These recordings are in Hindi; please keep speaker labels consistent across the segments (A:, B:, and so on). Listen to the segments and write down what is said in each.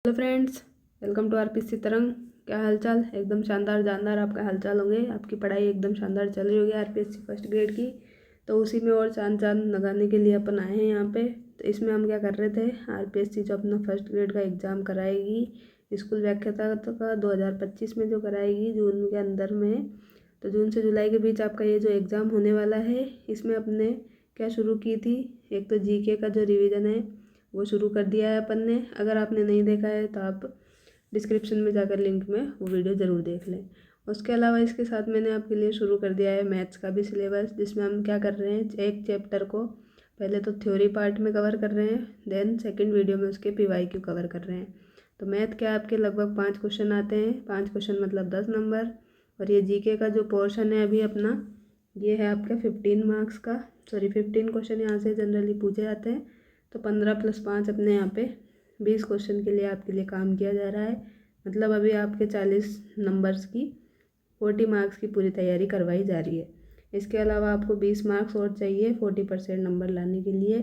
A: Hello friends, welcome to RPC Tarang. क्या हालचाल? एकदम शानदार जानदार आपका हालचाल होंगे। आपकी पढ़ाई एकदम शानदार चल रही होगी आरपीएससी फर्स्ट ग्रेड की। तो उसी में और चांद चांद लगाने के लिए अपन आए हैं यहाँ पे। तो इसमें हम क्या कर रहे थे, आरपीएससी जो अपना फर्स्ट ग्रेड का एग्ज़ाम कराएगी स्कूल व्याख्याता का 2025 में जो कराएगी जून के अंदर में, तो जून से जुलाई के बीच आपका ये जो एग्ज़ाम होने वाला है, इसमें अपने क्या शुरू की थी, एक तो जीके का जो रिवीजन है वो शुरू कर दिया है अपन ने। अगर आपने नहीं देखा है तो आप डिस्क्रिप्शन में जाकर लिंक में वो वीडियो ज़रूर देख लें। उसके अलावा इसके साथ मैंने आपके लिए शुरू कर दिया है मैथ्स का भी सिलेबस, जिसमें हम क्या कर रहे हैं, एक चैप्टर को पहले तो थ्योरी पार्ट में कवर कर रहे हैं, देन सेकंड वीडियो में उसके पीवाईक्यू कवर कर रहे हैं। तो मैथ के आपके लगभग 5 क्वेश्चन आते हैं, 5 क्वेश्चन मतलब 10 नंबर। और ये जीके का जो पोर्शन है अभी अपना, ये है आपका 15 मार्क्स का, 15 क्वेश्चन यहाँ से जनरली पूछे जाते हैं। तो 15 + 5 अपने यहाँ पे 20 क्वेश्चन के लिए आपके लिए काम किया जा रहा है। मतलब अभी आपके 40 नंबर्स की 40 मार्क्स की पूरी तैयारी करवाई जा रही है। इसके अलावा आपको 20 मार्क्स और चाहिए 40% नंबर लाने के लिए।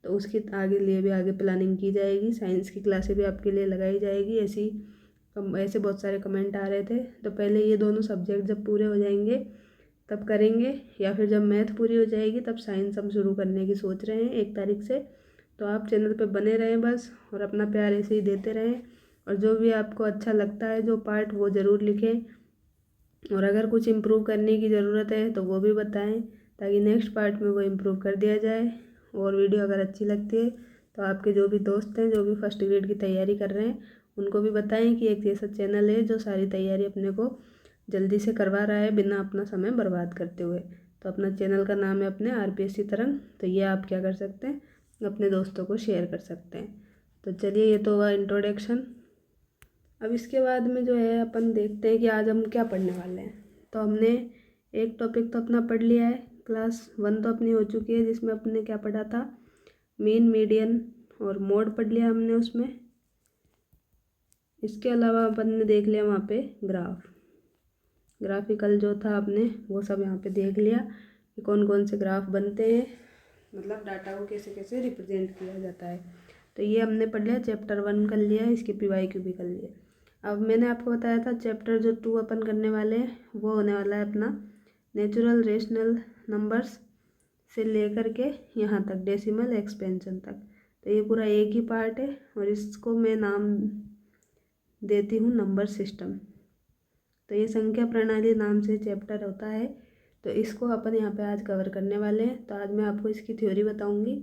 A: तो उसकी आगे लिए भी आगे प्लानिंग की जाएगी। साइंस की क्लासें भी आपके लिए लगाई जाएगी। ऐसे बहुत सारे कमेंट आ रहे थे। तो पहले ये दोनों सब्जेक्ट जब पूरे हो जाएंगे तब करेंगे, या फिर जब मैथ पूरी हो जाएगी तब साइंस हम शुरू करने की सोच रहे हैं 1 तारीख से। तो आप चैनल पे बने रहें बस, और अपना प्यार ऐसे ही देते रहें। और जो भी आपको अच्छा लगता है जो पार्ट, वो ज़रूर लिखें। और अगर कुछ इम्प्रूव करने की ज़रूरत है तो वो भी बताएं, ताकि नेक्स्ट पार्ट में वो इम्प्रूव कर दिया जाए। और वीडियो अगर अच्छी लगती है तो आपके जो भी दोस्त हैं जो भी फर्स्ट ग्रेड की तैयारी कर रहे हैं, उनको भी बताएं कि एक ऐसा चैनल है जो सारी तैयारी अपने को जल्दी से करवा रहा है बिना अपना समय बर्बाद करते हुए। तो अपना चैनल का नाम है अपने आरपीएससी तरंग। तो ये आप क्या कर सकते हैं, अपने दोस्तों को शेयर कर सकते हैं। तो चलिए, ये तो हुआ इंट्रोडक्शन। अब इसके बाद में जो है अपन देखते हैं कि आज हम क्या पढ़ने वाले हैं। तो हमने एक टॉपिक तो अपना पढ़ लिया है, क्लास 1 तो अपनी हो चुकी है, जिसमें अपने क्या पढ़ा था, मीन, मीडियन और मोड पढ़ लिया हमने उसमें। इसके अलावा अपन ने देख लिया वहाँ पे ग्राफिकल जो था आपने वो सब यहाँ पे देख लिया कि कौन कौन से ग्राफ बनते हैं, मतलब डाटा को कैसे कैसे रिप्रेजेंट किया जाता है। तो ये हमने पढ़ लिया, चैप्टर 1 कर लिया, इसके पीवाईक्यू भी कर लिया। अब मैंने आपको बताया था चैप्टर जो 2 अपन करने वाले हैं वो होने वाला है अपना नेचुरल रेशनल नंबर्स से लेकर के यहाँ तक डेसिमल एक्सपेंशन तक। तो ये पूरा एक ही पार्ट है और इसको मैं नाम देती हूँ नंबर सिस्टम। तो ये संख्या प्रणाली नाम से चैप्टर होता है। तो इसको अपन यहाँ पे आज कवर करने वाले हैं। तो आज मैं आपको इसकी थ्योरी बताऊंगी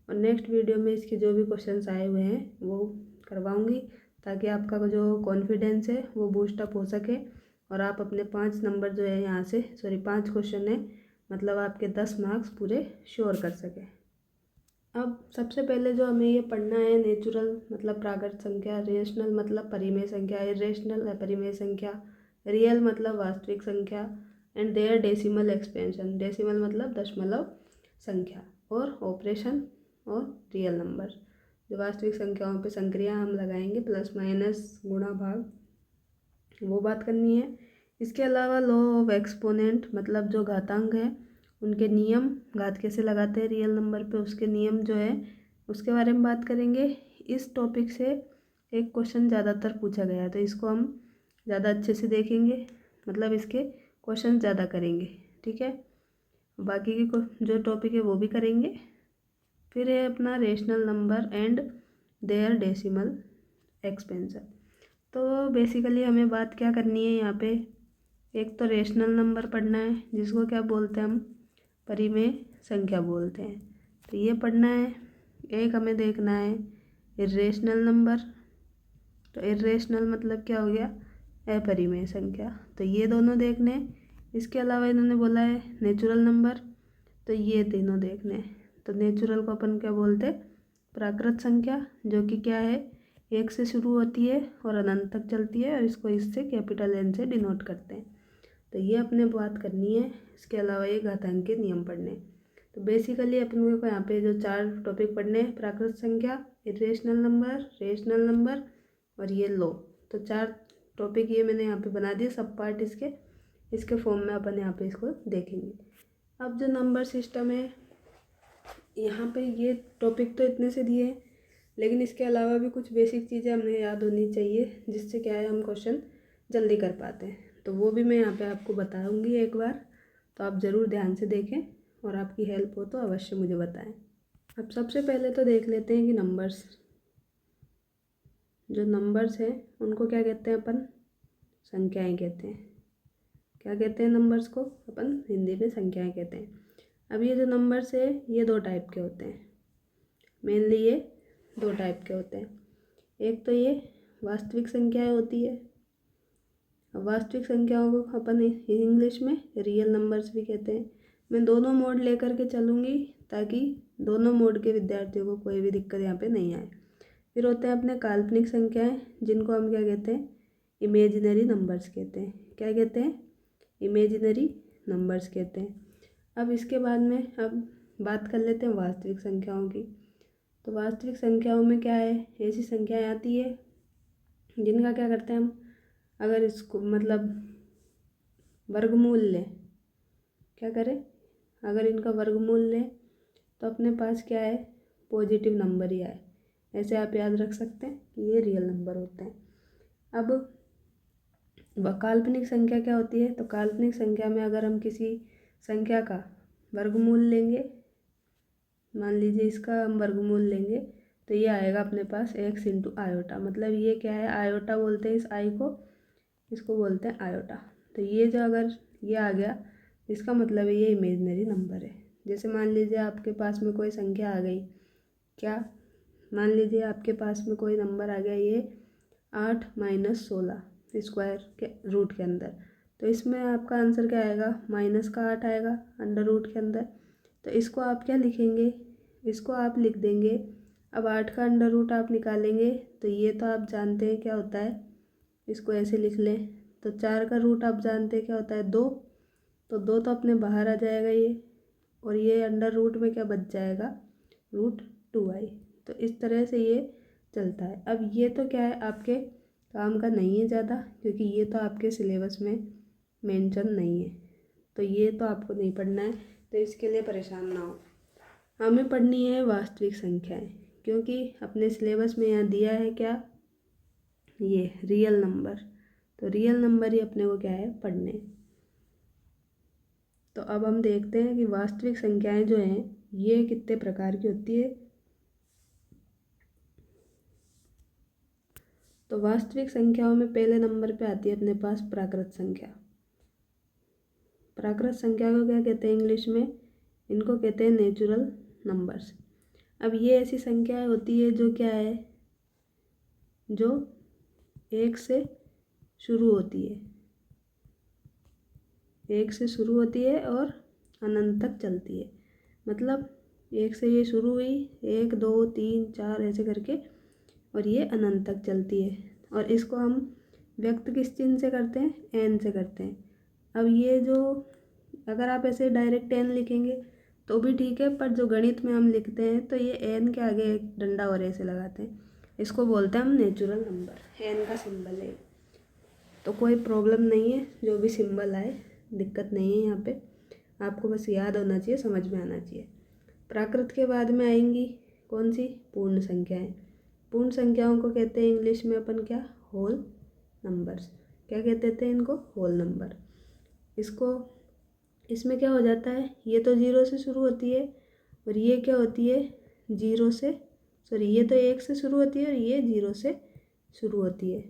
A: और नेक्स्ट वीडियो में इसके जो भी क्वेश्चंस आए हुए हैं वो करवाऊंगी, ताकि आपका जो कॉन्फिडेंस है वो बूस्टअप हो सके और आप अपने 5 नंबर जो है यहाँ से 5 क्वेश्चन है, मतलब आपके 10 मार्क्स पूरे श्योर कर सके। अब सबसे पहले जो हमें ये पढ़ना है, नेचुरल मतलब प्राकृत संख्या, रेशनल मतलब परिमेय संख्या, इरेशनल अपरिमेय संख्या, रियल मतलब वास्तविक संख्या, and their decimal expansion, decimal मतलब दशमलव संख्या, और ऑपरेशन और रियल नंबर। जो वास्तविक संख्याओं पे संक्रिया हम लगाएंगे, प्लस माइनस गुणा भाग, वो बात करनी है। इसके अलावा लॉ ऑफ एक्सपोनेंट मतलब जो घातांक है उनके नियम, घात कैसे लगाते हैं रियल नंबर पे, उसके नियम जो है उसके बारे में बात करेंगे। इस टॉपिक से एक क्वेश्चन ज़्यादातर पूछा गया है, तो इसको हम ज़्यादा अच्छे से देखेंगे, मतलब इसके क्वेश्चन ज़्यादा करेंगे, ठीक है। बाकी के जो टॉपिक है वो भी करेंगे। फिर है अपना rational number and their decimal expansion. तो बेसिकली हमें बात क्या करनी है यहाँ पे, एक तो रेशनल नंबर पढ़ना है जिसको क्या बोलते हैं हम, परिमेय संख्या बोलते हैं। तो ये पढ़ना है। एक हमें देखना है इरेशनल नंबर। तो इरेशनल मतलब क्या हो गया, अपरिमेय संख्या। तो ये दोनों देखने हैं। इसके अलावा इन्होंने बोला है नेचुरल नंबर, तो ये तीनों देखने हैं। तो नेचुरल को अपन क्या बोलते हैं, प्राकृत संख्या, जो कि क्या है, 1 से शुरू होती है और अनंत तक चलती है, और इसको इससे कैपिटल N से डिनोट करते हैं। तो ये अपने बात करनी है। इसके अलावा ये घातांक के नियम पढ़ने हैं। तो बेसिकली अपन को यहाँ पे जो 4 टॉपिक पढ़ने हैं, प्राकृत संख्या, इरेशनल नंबर, रेशनल नंबर और ये लो। तो 4 टॉपिक ये मैंने यहाँ पे बना दिए, सब पार्ट इसके फॉर्म में अपन यहाँ पे इसको देखेंगे। अब जो नंबर सिस्टम है, यहाँ पे ये टॉपिक तो इतने से दिए हैं, लेकिन इसके अलावा भी कुछ बेसिक चीज़ें हमें याद होनी चाहिए, जिससे क्या है हम क्वेश्चन जल्दी कर पाते हैं। तो वो भी मैं यहाँ पे आपको बताऊँगी एक बार, तो आप ज़रूर ध्यान से देखें और आपकी हेल्प हो तो अवश्य मुझे बताएं। अब सबसे पहले तो देख लेते हैं कि नंबर्स, जो नंबर्स हैं उनको क्या कहते हैं अपन, संख्याएं कहते हैं। क्या कहते हैं नंबर्स को अपन, हिंदी में संख्याएं कहते हैं। अब ये जो नंबर्स है ये दो टाइप के होते हैं, मेनली ये दो टाइप के होते हैं। एक तो ये वास्तविक संख्याएं होती है। अब वास्तविक संख्याओं को अपन इंग्लिश में रियल नंबर्स भी कहते हैं। मैं दोनों मोड लेकर के चलूँगी ताकि दोनों मोड के विद्यार्थियों को कोई भी दिक्कत यहाँ पे नहीं आए। फिर होते हैं अपने काल्पनिक संख्याएं, जिनको हम क्या कहते हैं, इमेजिनरी नंबर्स कहते हैं। क्या कहते हैं, इमेजिनरी नंबर्स कहते हैं। अब इसके बाद में अब बात कर लेते हैं वास्तविक संख्याओं की। तो वास्तविक संख्याओं में क्या है, ऐसी संख्याएं आती है जिनका क्या करते हैं हम, अगर इसको मतलब वर्गमूल लें, क्या करें, अगर इनका वर्गमूल लें तो अपने पास क्या है, पॉजिटिव नंबर ही आए। ऐसे आप याद रख सकते हैं कि ये रियल नंबर होते हैं। अब काल्पनिक संख्या क्या होती है, तो काल्पनिक संख्या में अगर हम किसी संख्या का वर्गमूल लेंगे, मान लीजिए इसका हम वर्गमूल लेंगे तो ये आएगा अपने पास x इंटू आयोटा। मतलब ये क्या है, आयोटा बोलते हैं इस आई को, इसको बोलते हैं आयोटा। तो ये जो अगर ये आ गया, इसका मतलब है ये इमेजनरी नंबर है। जैसे मान लीजिए आपके पास में कोई संख्या आ गई, क्या, मान लीजिए आपके पास में कोई नंबर आ गया ये 8 - 16 स्क्वायर के रूट के अंदर, तो इसमें आपका आंसर क्या आएगा, माइनस का 8 आएगा अंडर रूट के अंदर। तो इसको आप क्या लिखेंगे, इसको आप लिख देंगे। अब 8 का अंडर रूट आप निकालेंगे तो ये तो आप जानते हैं क्या होता है, इसको ऐसे लिख लें। तो 4 का रूट आप जानते हैं क्या होता है, 2। तो 2 तो अपने बाहर आ जाएगा ये, और ये अंडर रूट में क्या बच जाएगा, √2i। तो इस तरह से ये चलता है। अब ये तो क्या है, आपके काम का नहीं है ज़्यादा, क्योंकि ये तो आपके सिलेबस में मेंशन नहीं है, तो ये तो आपको नहीं पढ़ना है, तो इसके लिए परेशान ना हो। हमें पढ़नी है वास्तविक संख्याएं, क्योंकि अपने सिलेबस में यहाँ दिया है क्या, ये रियल नंबर। तो रियल नंबर ही अपने को क्या है, पढ़ने। तो अब हम देखते हैं कि वास्तविक संख्याएं जो हैं ये कितने प्रकार की होती है। तो वास्तविक संख्याओं में पहले नंबर पे आती है अपने पास प्राकृत संख्या। प्राकृत संख्या को क्या कहते हैं इंग्लिश में, इनको कहते हैं नेचुरल नंबर्स। अब ये ऐसी संख्याएं होती है जो क्या है, जो 1 से शुरू होती है, 1 से शुरू होती है और अनंत तक चलती है। मतलब 1 से ये शुरू हुई, 1 2 3 4 ऐसे करके, और ये अनंत तक चलती है। और इसको हम व्यक्त किस चिन्ह से करते हैं, n से करते हैं। अब ये जो, अगर आप ऐसे डायरेक्ट n लिखेंगे तो भी ठीक है, पर जो गणित में हम लिखते हैं तो ये n के आगे एक डंडा और ऐसे लगाते हैं, इसको बोलते हैं हम नेचुरल नंबर, n का सिंबल है। तो कोई प्रॉब्लम नहीं है, जो भी सिंबल आए दिक्कत नहीं है यहाँ पे, आपको बस याद होना चाहिए, समझ में आना चाहिए। प्राकृत के बाद में आएंगी कौन सी, पूर्ण संख्याएं। पूर्ण संख्याओं को कहते हैं इंग्लिश में अपन क्या, होल नंबर्स। क्या कहते थे इनको, होल नंबर। इसको, इसमें क्या हो जाता है, ये तो 0 से शुरू होती है, और ये क्या होती है, 0 से, सॉरी ये तो 1 से शुरू होती है और ये 0 से शुरू होती है।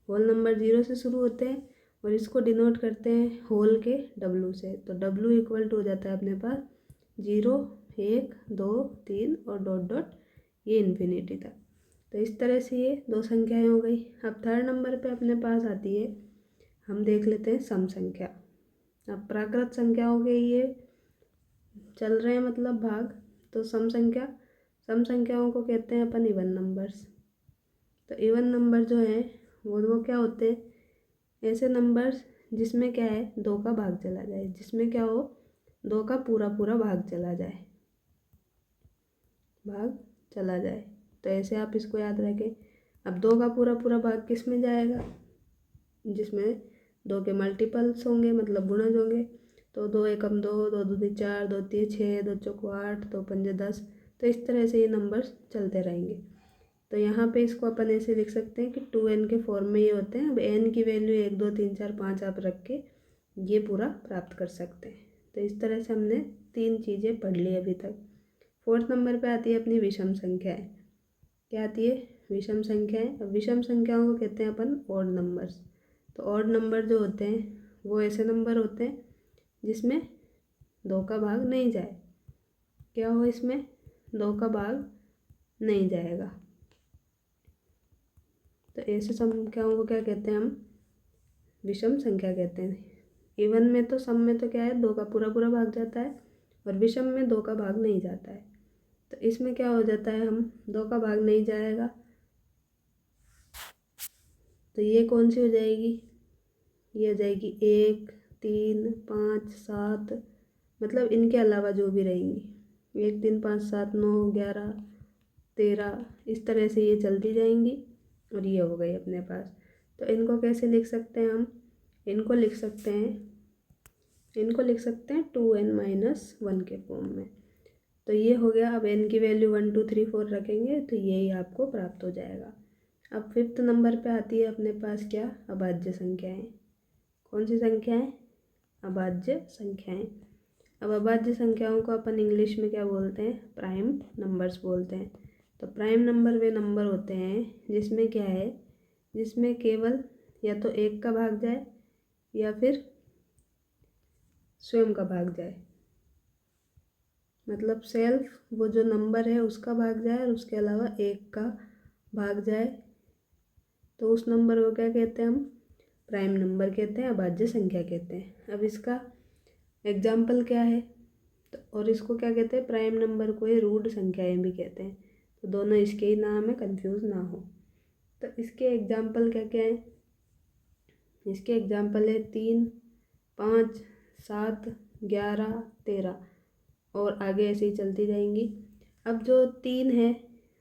A: होल नंबर 0 से शुरू होते हैं और इसको डिनोट करते हैं होल के W से। तो W इक्वल टू हो जाता है अपने पास 0 1 2 3 और डॉट डॉट ये इन्फिनिटी तक। तो इस तरह से ये दो संख्याएं हो गई। अब थर्ड नंबर पे अपने पास आती है, हम देख लेते हैं सम संख्या। अब प्राकृत संख्याओं के ये चल रहे हैं मतलब भाग, तो सम संख्याओं को कहते हैं अपन इवन नंबर्स। तो इवन नंबर जो है वो क्या होते हैं, ऐसे नंबर्स जिसमें क्या है 2 का भाग चला जाए, जिसमें क्या हो 2 का पूरा भाग चला जाए, तो ऐसे आप इसको याद रखें। अब 2 का पूरा भाग किस में जाएगा, जिसमें 2 के मल्टीपल्स होंगे, मतलब गुणज होंगे। तो 2 एकम 2, 2 दूनी 4, 2 तीन 6, 2 चौको 8, 2 पंजे 10। तो इस तरह से ये नंबर्स चलते रहेंगे। तो यहाँ पे इसको अपन ऐसे लिख सकते हैं कि 2n के फॉर्म में ये होते हैं। अब n की वैल्यू 1 2 3 4 5 आप रख के ये पूरा प्राप्त कर सकते हैं। तो इस तरह से हमने 3 चीज़ें पढ़ ली अभी तक। 4th नंबर पे आती है अपनी विषम संख्याएं। क्या आती है? विषम संख्याएं। अब विषम संख्याओं को कहते हैं अपन ऑड नंबर्स। तो ऑड नंबर जो होते हैं वो ऐसे नंबर होते हैं जिसमें 2 का भाग नहीं जाए। क्या हो इसमें? 2 का भाग नहीं जाएगा। तो ऐसे संख्याओं को क्या कहते हैं हम? विषम संख्या कहते हैं। इवन में तो सम में तो क्या है, 2 का पूरा पूरा भाग जाता है और विषम में 2 का भाग नहीं जाता है। तो इसमें क्या हो जाता है, हम 2 का भाग नहीं जाएगा तो ये कौन सी हो जाएगी? ये हो जाएगी 1 3 5 7, मतलब इनके अलावा जो भी रहेंगी 1 3 5 7 9 11 13, इस तरह से ये चलती जाएंगी और ये हो गई अपने पास। तो इनको कैसे लिख सकते हैं हम? इनको लिख सकते हैं 2n-1 के फॉर्म में। तो ये हो गया। अब n की वैल्यू 1 2 3 4 रखेंगे तो यही आपको प्राप्त हो जाएगा। अब 5th नंबर पे आती है अपने पास क्या? अभाज्य संख्याएं। कौन सी संख्याएं? अभाज्य संख्याएं। अब अभाज्य संख्याओं को अपन इंग्लिश में क्या बोलते हैं? प्राइम नंबर्स बोलते हैं। तो प्राइम नंबर वे नंबर होते हैं जिसमें क्या है, जिसमें केवल या तो 1 का भाग जाए या फिर स्वयं का भाग जाए। मतलब सेल्फ वो जो नंबर है उसका भाग जाए और उसके अलावा 1 का भाग जाए, तो उस नंबर को क्या कहते हैं हम? प्राइम नंबर कहते हैं, अभाज्य संख्या कहते हैं। अब इसका एग्जाम्पल क्या है? तो और इसको क्या कहते हैं? प्राइम नंबर को ये रूट संख्याएं भी कहते हैं। तो दोनों इसके ही नाम है, कंफ्यूज ना हो। तो इसके एग्जाम्पल क्या क्या है? इसके एग्जाम्पल है 3 5 7 11 13 और आगे ऐसे ही चलती जाएंगी। अब जो 3 है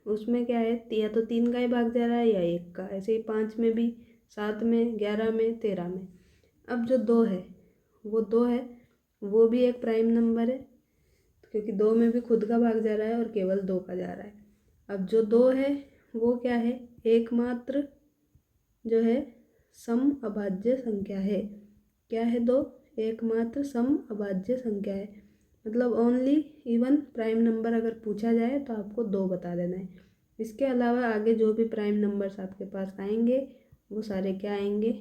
A: उसमें क्या है, या तो 3 का ही भाग जा रहा है या 1 का। ऐसे ही 5 में भी, 7 में, 11 में, 13 में। अब जो 2 है वो भी एक प्राइम नंबर है क्योंकि 2 में भी खुद का भाग जा रहा है और केवल 2 का जा रहा है। अब जो 2 है वो क्या है? एकमात्र जो है सम अभाज्य संख्या है। क्या है? 2 एकमात्र सम अभाज्य संख्या है। मतलब ओनली इवन प्राइम नंबर अगर पूछा जाए तो आपको 2 बता देना है। इसके अलावा आगे जो भी प्राइम नंबर्स आपके पास आएंगे वो सारे क्या आएंगे?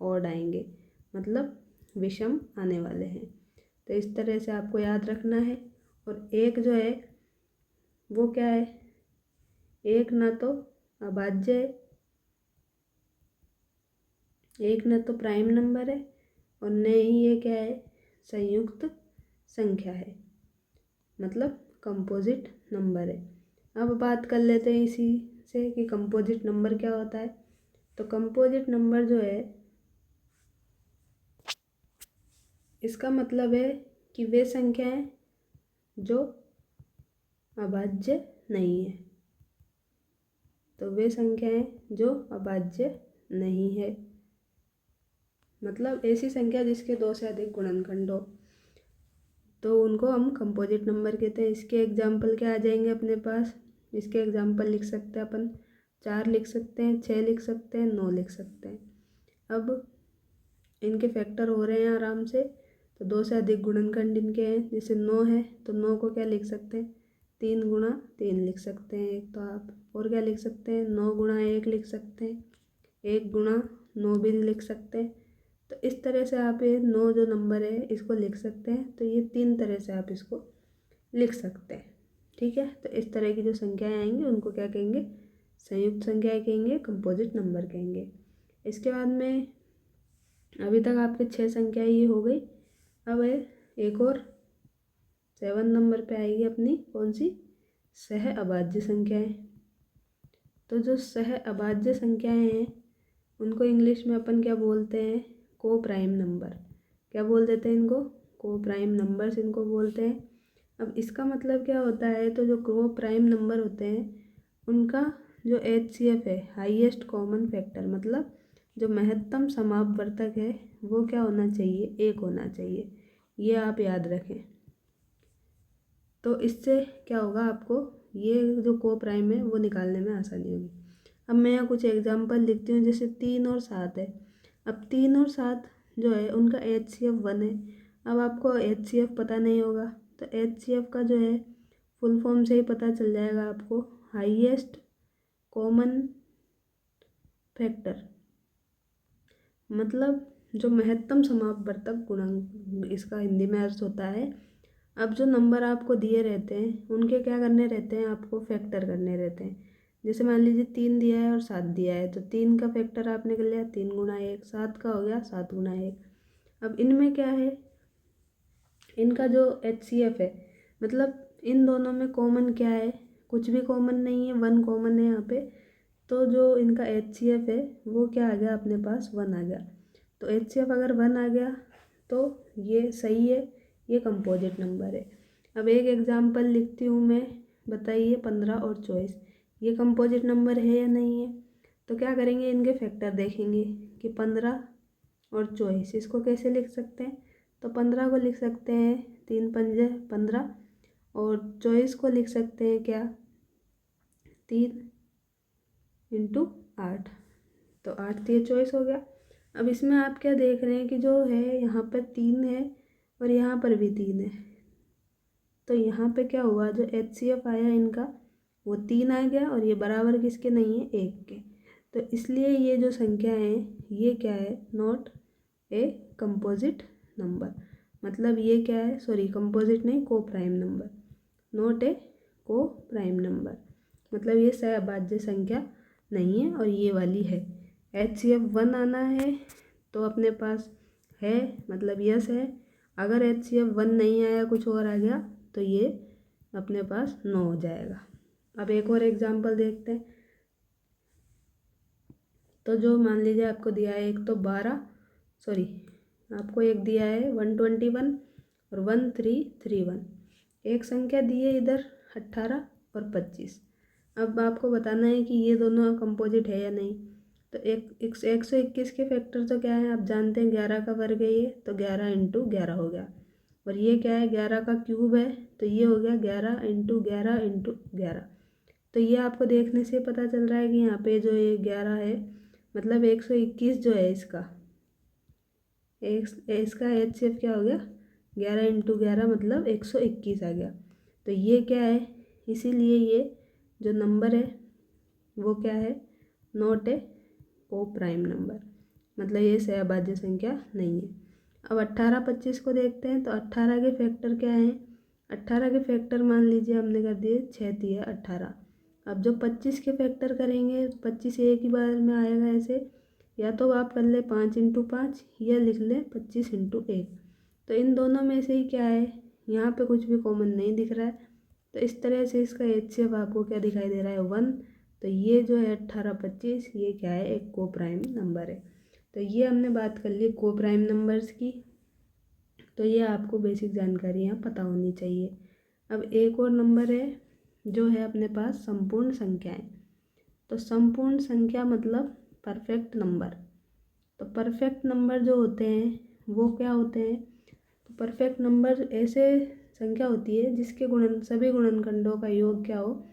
A: ऑड आएंगे, मतलब विषम आने वाले हैं। तो इस तरह से आपको याद रखना है। और एक जो है वो क्या है? एक ना तो अभाज्य है, एक न तो प्राइम नंबर है और न ही ये क्या है? संयुक्त संख्या है, मतलब कंपोजिट नंबर है। अब बात कर लेते हैं इसी से कि कंपोजिट नंबर क्या होता है। तो कंपोजिट नंबर जो है इसका मतलब है कि वे संख्याएं जो अभाज्य नहीं है। तो वे संख्याएं जो अभाज्य नहीं है मतलब ऐसी संख्या जिसके 2 से अधिक गुणनखंड हो, तो उनको हम कंपोजिट नंबर कहते हैं। इसके एग्जाम्पल क्या आ जाएंगे अपने पास? इसके एग्जाम्पल लिख सकते हैं अपन 4 लिख सकते हैं, 6 लिख सकते हैं, 9 लिख सकते हैं। अब इनके फैक्टर हो रहे हैं आराम से। तो 2 से अधिक गुणनखंड इनके हैं, जैसे 9 है तो 9 को क्या लिख सकते हैं? 3 गुणा 3 लिख सकते हैं एक। तो आप और क्या लिख सकते हैं? 9 गुणा 1 लिख सकते हैं, 1 गुणा 9 भी लिख सकते हैं। तो इस तरह से आप ये 9 जो नंबर है इसको लिख सकते हैं। तो ये 3 तरह से आप इसको लिख सकते हैं, ठीक है। तो इस तरह की जो संख्याएं आएंगी उनको क्या कहेंगे? संयुक्त संख्याएं कहेंगे, कंपोजिट नंबर कहेंगे। इसके बाद में अभी तक आपके 6 संख्याएं ये हो गई। अब है एक और 7 नंबर पे आएगी अपनी कौन सी? सह अभाज्य संख्याएं। तो जो सह अभाज्य संख्याएं हैं उनको इंग्लिश में अपन क्या बोलते हैं? को प्राइम नंबर। क्या बोल देते हैं इनको? को प्राइम नंबर्स इनको बोलते हैं। अब इसका मतलब क्या होता है? तो जो को प्राइम नंबर होते हैं उनका जो HCF है, हाईएस्ट कॉमन फैक्टर, मतलब जो महत्तम समापवर्तक है वो क्या होना चाहिए? 1 होना चाहिए। ये आप याद रखें। तो इससे क्या होगा? आपको ये जो को प्राइम है वो निकालने में आसानी होगी। अब मैं यहाँ कुछ एग्जांपल लिखती हूँ, जैसे 3 और 7 है। अब 3 और 7 जो है उनका HCF 1 है। अब आपको HCF पता नहीं होगा तो HCF का जो है फुल फॉर्म से ही पता चल जाएगा आपको, हाईएस्ट कॉमन फैक्टर, मतलब जो महत्तम समापवर्तक गुणांक, इसका हिंदी में अर्थ होता है। अब जो नंबर आपको दिए रहते हैं उनके क्या करने रहते हैं, आपको फैक्टर करने रहते हैं। जैसे मान लीजिए 3 दिया है और 7 दिया है, तो 3 का फैक्टर आपने कर लिया 3 गुना 1, 7 का हो गया 7 गुना 1। अब इनमें क्या है, इनका जो HCF है, मतलब इन दोनों में कॉमन क्या है, कुछ भी कॉमन नहीं है, 1 कॉमन है यहाँ पे। तो जो इनका HCF है वो क्या आ गया अपने पास, 1 आ गया। तो HCF अगर 1 आ गया तो ये सही है, ये कंपोजिट नंबर है। अब एक एग्जांपल लिखती हूँ मैं, बताइए 15 और 24 ये कंपोजिट नंबर है या नहीं है। तो क्या करेंगे, इनके फैक्टर देखेंगे कि 15 और 24 इसको कैसे लिख सकते हैं। तो 15 को लिख सकते हैं 3 पंजे 15, और 24 को लिख सकते हैं क्या, 3 इंटू 8, तो 8 3 24 हो गया। अब इसमें आप क्या देख रहे हैं कि जो है यहाँ पर 3 है और यहाँ पर भी 3 है, तो यहाँ पे क्या हुआ, जो HCF आया इनका वो 3 आ गया, और ये बराबर किसके नहीं है, 1 के। तो इसलिए ये जो संख्या है ये क्या है, नॉट ए कंपोजिट नंबर। मतलब ये क्या है, सॉरी कंपोजिट नहीं, को प्राइम नंबर, नॉट ए को प्राइम नंबर, मतलब ये सहअभाज्य संख्या नहीं है। और ये वाली है, HCF 1 आना है तो अपने पास है, मतलब यस है। अगर HCF 1 नहीं आया, कुछ और आ गया, तो ये अपने पास नो हो जाएगा। अब एक और एग्जांपल देखते हैं। तो जो मान लीजिए आपको दिया है, एक तो 12, सॉरी आपको एक दिया है 121 और 1331, एक संख्या दी है इधर 18 और 25। अब आपको बताना है कि ये दोनों कंपोजिट है या नहीं। तो 121 के फैक्टर तो क्या है, आप जानते हैं 11 का वर्ग है ये, तो 11 इंटू 11 हो गया। और ये क्या है, 11 का क्यूब है, तो ये हो गया 11 इंटू 11 इंटू 11। तो ये आपको देखने से पता चल रहा है कि यहाँ पे जो ये 11 है, मतलब 121 जो है इसका HCF क्या हो गया, 11 इंटू 11 मतलब 121 आ गया। तो ये क्या है, इसीलिए ये जो नंबर है वो क्या है, नॉट ए को प्राइम नंबर, मतलब ये सहअभाज्य संख्या नहीं है। अब 18 25 को देखते हैं। तो 18 के फैक्टर क्या हैं, 18 के फैक्टर मान लीजिए हमने कर दिए 6 दिए 18। अब जो 25 के फैक्टर करेंगे, 25 एक ही बार में आएगा ऐसे, या तो आप कर ले 5 इंटू 5 या लिख ले 25 इंटू 1। तो इन दोनों में से ही क्या है, यहाँ पे कुछ भी कॉमन नहीं दिख रहा है, तो इस तरह से इसका HCF आपको क्या दिखाई दे रहा है, 1। तो ये जो है 18 25 ये क्या है, एक को प्राइम नंबर है। तो ये हमने बात कर ली को प्राइम नंबर्स की। तो ये आपको बेसिक जानकारी यहाँ पता होनी चाहिए। अब एक और नंबर है जो है अपने पास संपूर्ण संख्याएं। तो संपूर्ण संख्या मतलब परफेक्ट नंबर। तो परफेक्ट नंबर जो होते हैं वो क्या होते हैं, तो परफेक्ट नंबर ऐसे संख्या होती है जिसके गुणन सभी गुणनखंडों का योग क्या हो,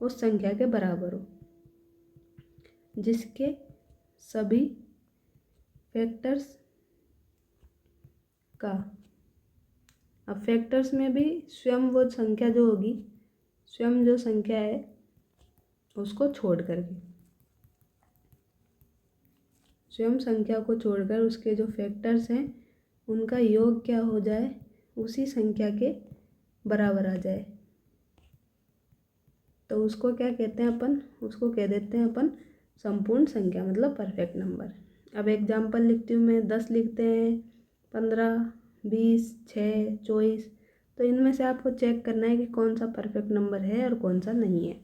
A: उस संख्या के बराबर हो, जिसके सभी फैक्टर्स का, अब फैक्टर्स में भी स्वयं वो संख्या जो होगी, स्वयं जो संख्या है उसको छोड़ करके, स्वयं संख्या को छोड़कर उसके जो फैक्टर्स हैं उनका योग क्या हो जाए, उसी संख्या के बराबर आ जाए, तो उसको क्या कहते हैं अपन, उसको कह देते हैं अपन संपूर्ण संख्या, मतलब परफेक्ट नंबर। अब एग्जांपल लिखती हूँ मैं, 10 लिखते हैं, 15 20 6 24। तो इनमें से आपको चेक करना है कि कौन सा परफेक्ट नंबर है और कौन सा नहीं है।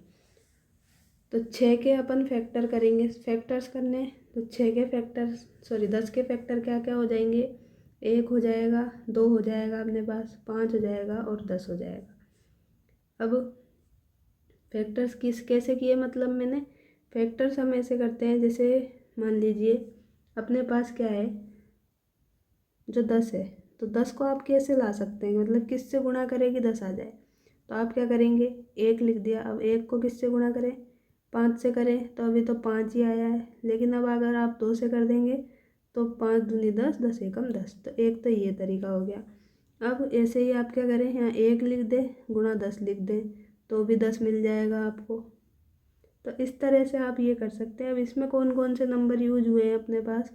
A: तो 6 के अपन फैक्टर करेंगे, फैक्टर्स करने हैं, तो 6 के फैक्टर सॉरी 10 के फैक्टर क्या क्या हो जाएंगे, 1 हो जाएगा, 2 हो जाएगा अपने पास, 5 हो जाएगा और 10 हो जाएगा। अब फैक्टर्स कैसे किए, मतलब मैंने फैक्टर्स हम ऐसे करते हैं, जैसे मान लीजिए अपने पास क्या है, जो 10 है, तो 10 को आप कैसे ला सकते हैं, मतलब किससे गुणा करें कि 10 आ जाए। तो आप क्या करेंगे, 1 लिख दिया। अब 1 को किससे गुणा करें, 5 से करें, तो अभी तो 5 ही आया है। लेकिन अब अगर आप 2 से कर देंगे तो 5 दूनी 10, 10 एकम 10। तो एक तो ये तरीका हो गया। अब ऐसे ही आप क्या करें, यहाँ 1 लिख दें, गुणा 10 लिख दें, तो भी 10 मिल जाएगा आपको। तो इस तरह से आप ये कर सकते हैं। अब इसमें कौन कौन से नंबर यूज हुए हैं अपने पास,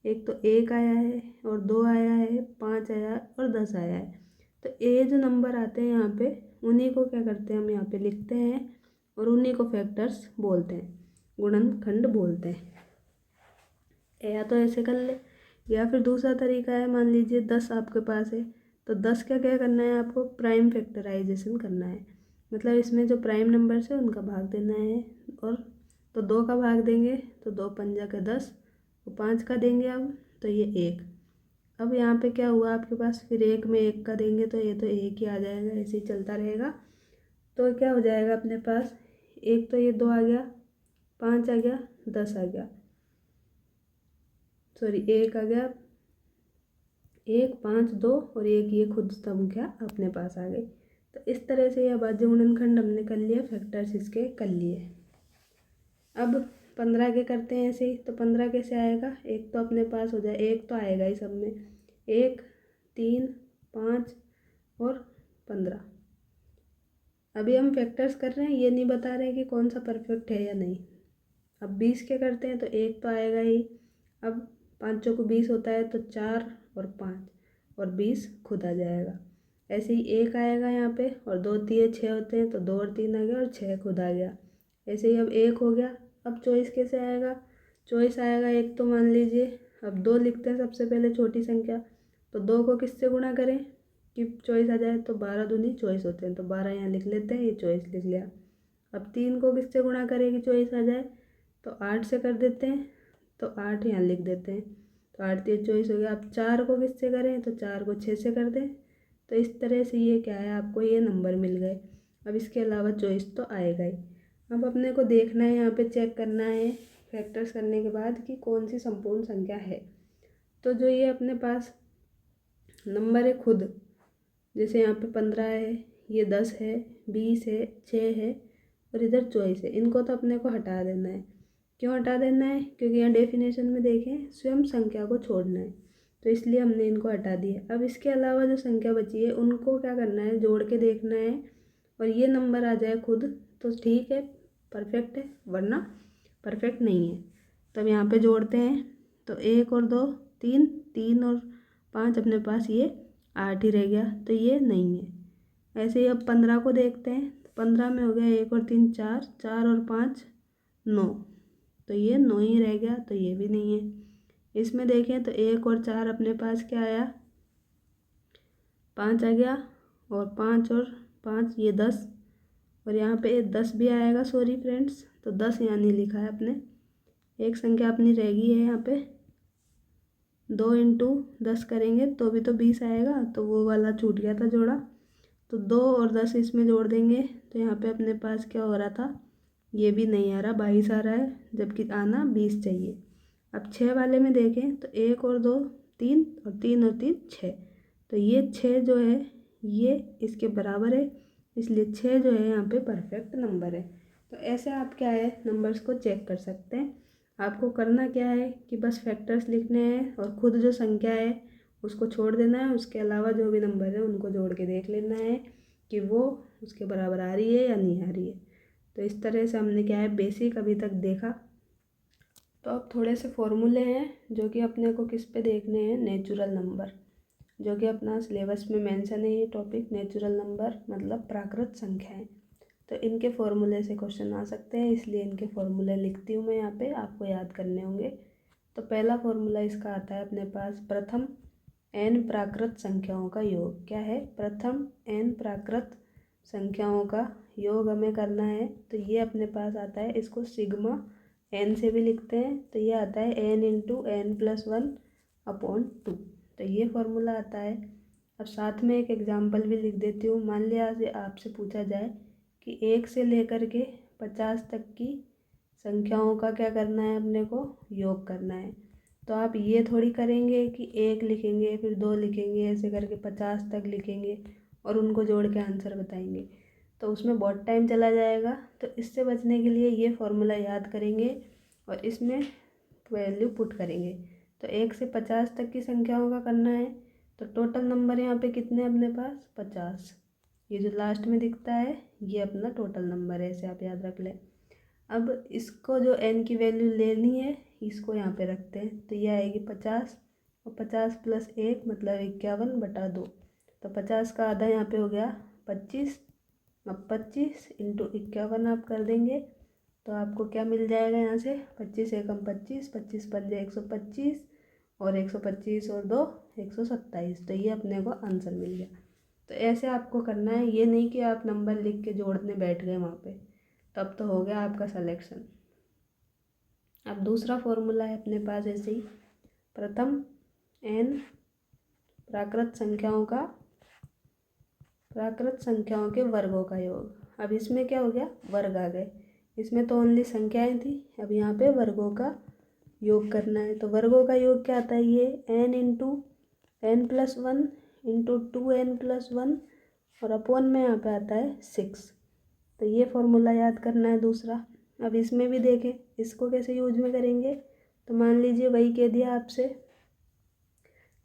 A: एक तो 1 आया है और 2 आया है, 5 आया है और 10 आया है। तो ये जो नंबर आते हैं यहाँ पे, उन्हीं को क्या करते हैं, हम यहाँ पे लिखते हैं और उन्हीं को फैक्टर्स बोलते हैं, गुणनखंड बोलते हैं। या तो ऐसे कर ले, या फिर दूसरा तरीका है, मान लीजिए 10 आपके पास है, तो 10 का क्या करना है आपको, प्राइम फैक्टराइजेशन करना है। मतलब इसमें जो प्राइम नंबर्स है उनका भाग देना है। और तो 2 का भाग देंगे तो 2 पंजा का 10, तो 5 का देंगे अब तो ये 1। अब यहाँ पे क्या हुआ आपके पास, फिर 1 में 1 का देंगे तो ये तो 1 ही आ जाएगा, ऐसे ही चलता रहेगा। तो क्या हो जाएगा अपने पास, एक तो ये 2 आ गया, 5 आ गया, 10 आ गया, सॉरी 1 आ गया, 1 5 2 और 1 ये खुद संख्या अपने पास आ गई। तो इस तरह से यह अभाज्य गुणनखंड हमने कर लिया, फैक्टर्स इसके कर लिए। अब 15 के करते हैं ऐसे ही। तो 15 कैसे आएगा, एक तो अपने पास हो जाए, एक तो आएगा ही सब में, 1 3 5 और 15। अभी हम फैक्टर्स कर रहे हैं, ये नहीं बता रहे कि कौन सा परफेक्ट है या नहीं। अब 20 के करते हैं तो एक तो आएगा ही। अब 5 चौको 20 होता है, तो 4 और 5 और 20 खुद आ जाएगा। ऐसे ही 1 आएगा यहाँ पे, और 2 3 6 होते हैं, तो 2 और 3 आ गया और 6 खुद आ गया। ऐसे ही अब 1 हो गया। अब चॉइस कैसे आएगा, चॉइस आएगा एक तो मान लीजिए, अब 2 लिखते हैं सबसे पहले छोटी संख्या, तो 2 को किससे गुणा करें कि चॉइस आ जाए, तो 12 दूनी चॉइस होते हैं, तो 12 यहाँ लिख लेते हैं, ये चॉइस लिख लिया। अब 3 को किससे गुणा करें कि चॉइस आ जाए, तो 8 से कर देते हैं, तो 8 यहाँ लिख देते हैं, तो 8 3 चॉइस हो गया। अब 4 को किससे करें, तो 4 को 6 से कर दें। तो इस तरह से ये क्या है, आपको ये नंबर मिल गए। अब इसके अलावा चॉइस तो आएगा ही। अब अपने को देखना है, यहाँ पे चेक करना है फैक्टर्स करने के बाद कि कौन सी संपूर्ण संख्या है। तो जो ये अपने पास नंबर है खुद, जैसे यहाँ पे 15 है, ये 10 है, 20 है, 6 है और इधर चॉइस है, इनको तो अपने को हटा देना है। क्यों हटा देना है, क्योंकि यहाँ डेफिनेशन में देखें स्वयं संख्या को छोड़ना है, तो इसलिए हमने इनको हटा दिया। अब इसके अलावा जो संख्या बची है उनको क्या करना है, जोड़ के देखना है, और ये नंबर आ जाए खुद तो ठीक है, परफेक्ट है, वरना परफेक्ट नहीं है। तो अब यहाँ पे जोड़ते हैं, तो 1 और 2 3, 3 और 5 अपने पास ये 8 ही रह गया, तो ये नहीं है। ऐसे ही अब 15 को देखते हैं, 15 में हो गया 1 और 3 4, 4 और 5 9, तो ये 9 ही रह गया, तो ये भी नहीं है। इसमें देखें तो 1 और 4 अपने पास क्या आया, 5 आ गया, और 5 और 5 ये 10, और यहाँ पे 10 भी आएगा, सॉरी फ्रेंड्स, तो 10 यहाँ नहीं लिखा है अपने, एक संख्या अपनी रह गई है यहाँ पे। 2 इंटू 10 करेंगे तो भी तो 20 आएगा, तो वो वाला छूट गया था जोड़ा, तो 2 और 10 इसमें जोड़ देंगे, तो यहाँ पे अपने पास क्या हो रहा था, ये भी नहीं आ रहा, 22 आ रहा है, जबकि आना 20 चाहिए। अब 6 वाले में देखें तो 1 और 2 3 और 3 और 3 6, तो ये 6 जो है ये इसके बराबर है, इसलिए 6 जो है यहाँ पे परफेक्ट नंबर है। तो ऐसे आप क्या है नंबर्स को चेक कर सकते हैं। आपको करना क्या है कि बस फैक्टर्स लिखने हैं और खुद जो संख्या है उसको छोड़ देना है, उसके अलावा जो भी नंबर है उनको जोड़ के देख लेना है कि वो उसके बराबर आ रही है या नहीं आ रही है। तो इस तरह से हमने क्या है बेसिक अभी तक देखा। तो अब थोड़े से फॉर्मूले हैं जो कि अपने को किस पे देखने हैं, नेचुरल नंबर, जो कि अपना सिलेबस में मेंशन है ये टॉपिक, नेचुरल नंबर मतलब प्राकृत संख्याएं। तो इनके फॉर्मूले से क्वेश्चन आ सकते हैं, इसलिए इनके फॉर्मूले लिखती हूँ मैं यहाँ पे, आपको याद करने होंगे। तो पहला फॉर्मूला इसका आता है अपने पास, प्रथम n प्राकृत संख्याओं का योग। क्या है, प्रथम n प्राकृत संख्याओं का योग हमें करना है। तो ये अपने पास आता है, इसको सिग्मा n से भी लिखते हैं, तो ये आता है n इंटू n+1/2। तो ये फॉर्मूला आता है। अब साथ में एक एग्जाम्पल भी लिख देती हूँ। मान लिया आपसे पूछा जाए कि 1 से लेकर के 50 तक की संख्याओं का क्या करना है, अपने को योग करना है। तो आप ये थोड़ी करेंगे कि 1 लिखेंगे फिर 2 लिखेंगे, ऐसे करके 50 तक लिखेंगे और उनको जोड़ के आंसर बताएंगे। तो उसमें बहुत टाइम चला जाएगा। तो इससे बचने के लिए ये फॉर्मूला याद करेंगे और इसमें वैल्यू पुट करेंगे। तो 1 से 50 तक की संख्याओं का करना है। तो टोटल नंबर यहाँ पे कितने अपने पास 50। ये जो लास्ट में दिखता है ये अपना टोटल नंबर है, इसे आप याद रख लें। अब इसको जो n की वैल्यू लेनी है इसको यहाँ पे रखते हैं। तो ये आएगी 50 और 50 + 1 मतलब 51/2। तो 50 का आधा यहाँ पे हो गया 25। अब 25 × 51 आप कर देंगे तो आपको क्या मिल जाएगा यहाँ से 25 एकम 25, 25 पंजे 125 और 125 और 2 127। तो ये अपने को आंसर मिल गया। तो ऐसे आपको करना है, ये नहीं कि आप नंबर लिख के जोड़ने बैठ गए वहाँ पे, तब तो हो गया आपका सिलेक्शन। अब दूसरा फॉर्मूला है अपने पास ऐसे ही, प्रथम n प्राकृत संख्याओं के वर्गों का योग। अब इसमें क्या हो गया, वर्ग आ गए। इसमें तो ओनली संख्याएं थी, अब यहाँ पे वर्गों का योग करना है। तो वर्गों का योग क्या आता है, ये n × n+1 × 2n+1 और अपॉन में यहाँ पे आता है 6। तो ये फॉर्मूला याद करना है दूसरा। अब इसमें भी देखें इसको कैसे यूज में करेंगे। तो मान लीजिए वही कह दिया आपसे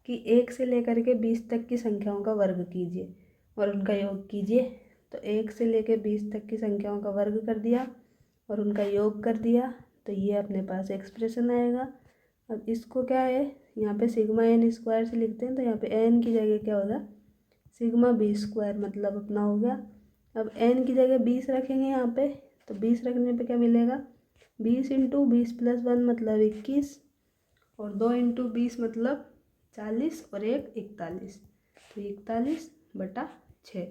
A: कि 1 से लेकर के 20 तक की संख्याओं का वर्ग कीजिए और उनका योग कीजिए। तो 1 से लेकर 20 तक की संख्याओं का वर्ग कर दिया और उनका योग कर दिया, तो ये अपने पास एक्सप्रेशन आएगा। अब इसको क्या है, यहाँ पे σn² से लिखते हैं, तो यहाँ पे n की जगह क्या होगा σb², मतलब अपना हो गया। अब n की जगह 20 रखेंगे यहाँ पे, तो 20 रखने पे क्या मिलेगा 20 × 20 + 1 मतलब 21 और 2 × 20 मतलब 40 और 1 41। तो 41/6।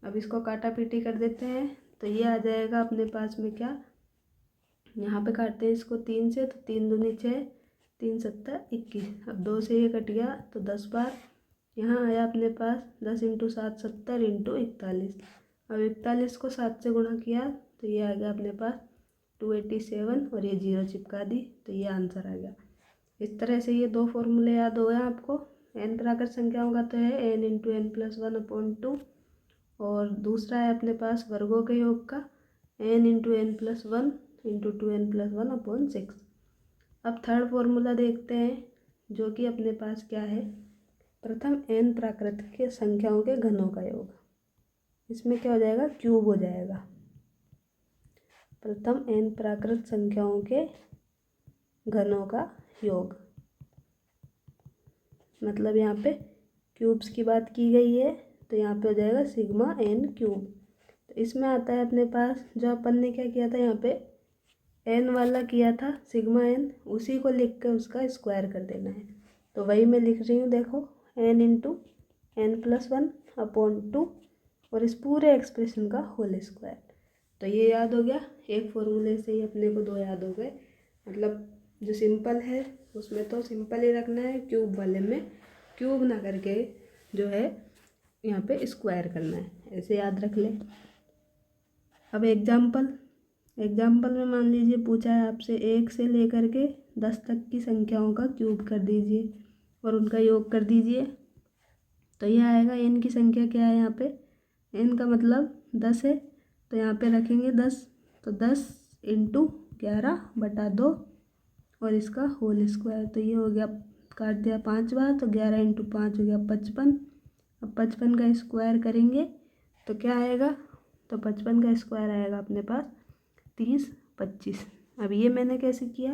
A: अब इसको काटा पीटी कर देते हैं तो ये आ जाएगा अपने पास में क्या, यहाँ पे काटते हैं इसको 3 से, तो 3 दूनी 6, 3 7 21। अब 2 से ये कट गया तो 10 बार यहाँ आया अपने पास 10 × 7 70 × 41। अब 41 को 7 से गुणा किया तो ये आ गया अपने पास 287 और ये 0 चिपका दी, तो ये आंसर आ गया। इस तरह से ये दो फॉर्मूले याद हो गए आपको। n प्राकृत संख्याओं का तो है n × n+1/2 और दूसरा है अपने पास वर्गों के योग का n × n+1 × 2n+1/6। अब थर्ड फॉर्मूला देखते हैं जो कि अपने पास क्या है, प्रथम n प्राकृत के संख्याओं के घनों का योग। इसमें क्या हो जाएगा, क्यूब हो जाएगा। प्रथम n प्राकृत संख्याओं के घनों का योग, मतलब यहाँ पे क्यूब्स की बात की गई है, तो यहाँ पे हो जाएगा σn³। तो इसमें आता है अपने पास जो अपन ने क्या किया था, यहाँ पे n वाला किया था σn, उसी को लिख कर उसका स्क्वायर कर देना है। तो वही मैं लिख रही हूँ, देखो n × n+1/2 और इस पूरे एक्सप्रेशन का होल स्क्वायर। तो ये याद हो गया, एक फॉर्मूले से ही अपने को दो याद हो गए। मतलब जो सिंपल है उसमें तो सिंपल ही रखना है, क्यूब वाले में क्यूब ना करके जो है यहाँ पे स्क्वायर करना है, ऐसे याद रख लें। अब एग्जाम्पल में मान लीजिए पूछा है आपसे 1 से लेकर के 10 तक की संख्याओं का क्यूब कर दीजिए और उनका योग कर दीजिए। तो ये आएगा n की संख्या क्या है, यहाँ पे n का मतलब 10 है, तो यहाँ पे रखेंगे 10, तो 10 × 11/2 और इसका होल स्क्वायर। तो ये हो गया, काट दिया 5 बार, तो 11 × 5 हो गया 55। अब 55 का स्क्वायर करेंगे तो क्या आएगा, तो 55 का स्क्वायर आएगा अपने पास 30 25। अब ये मैंने कैसे किया,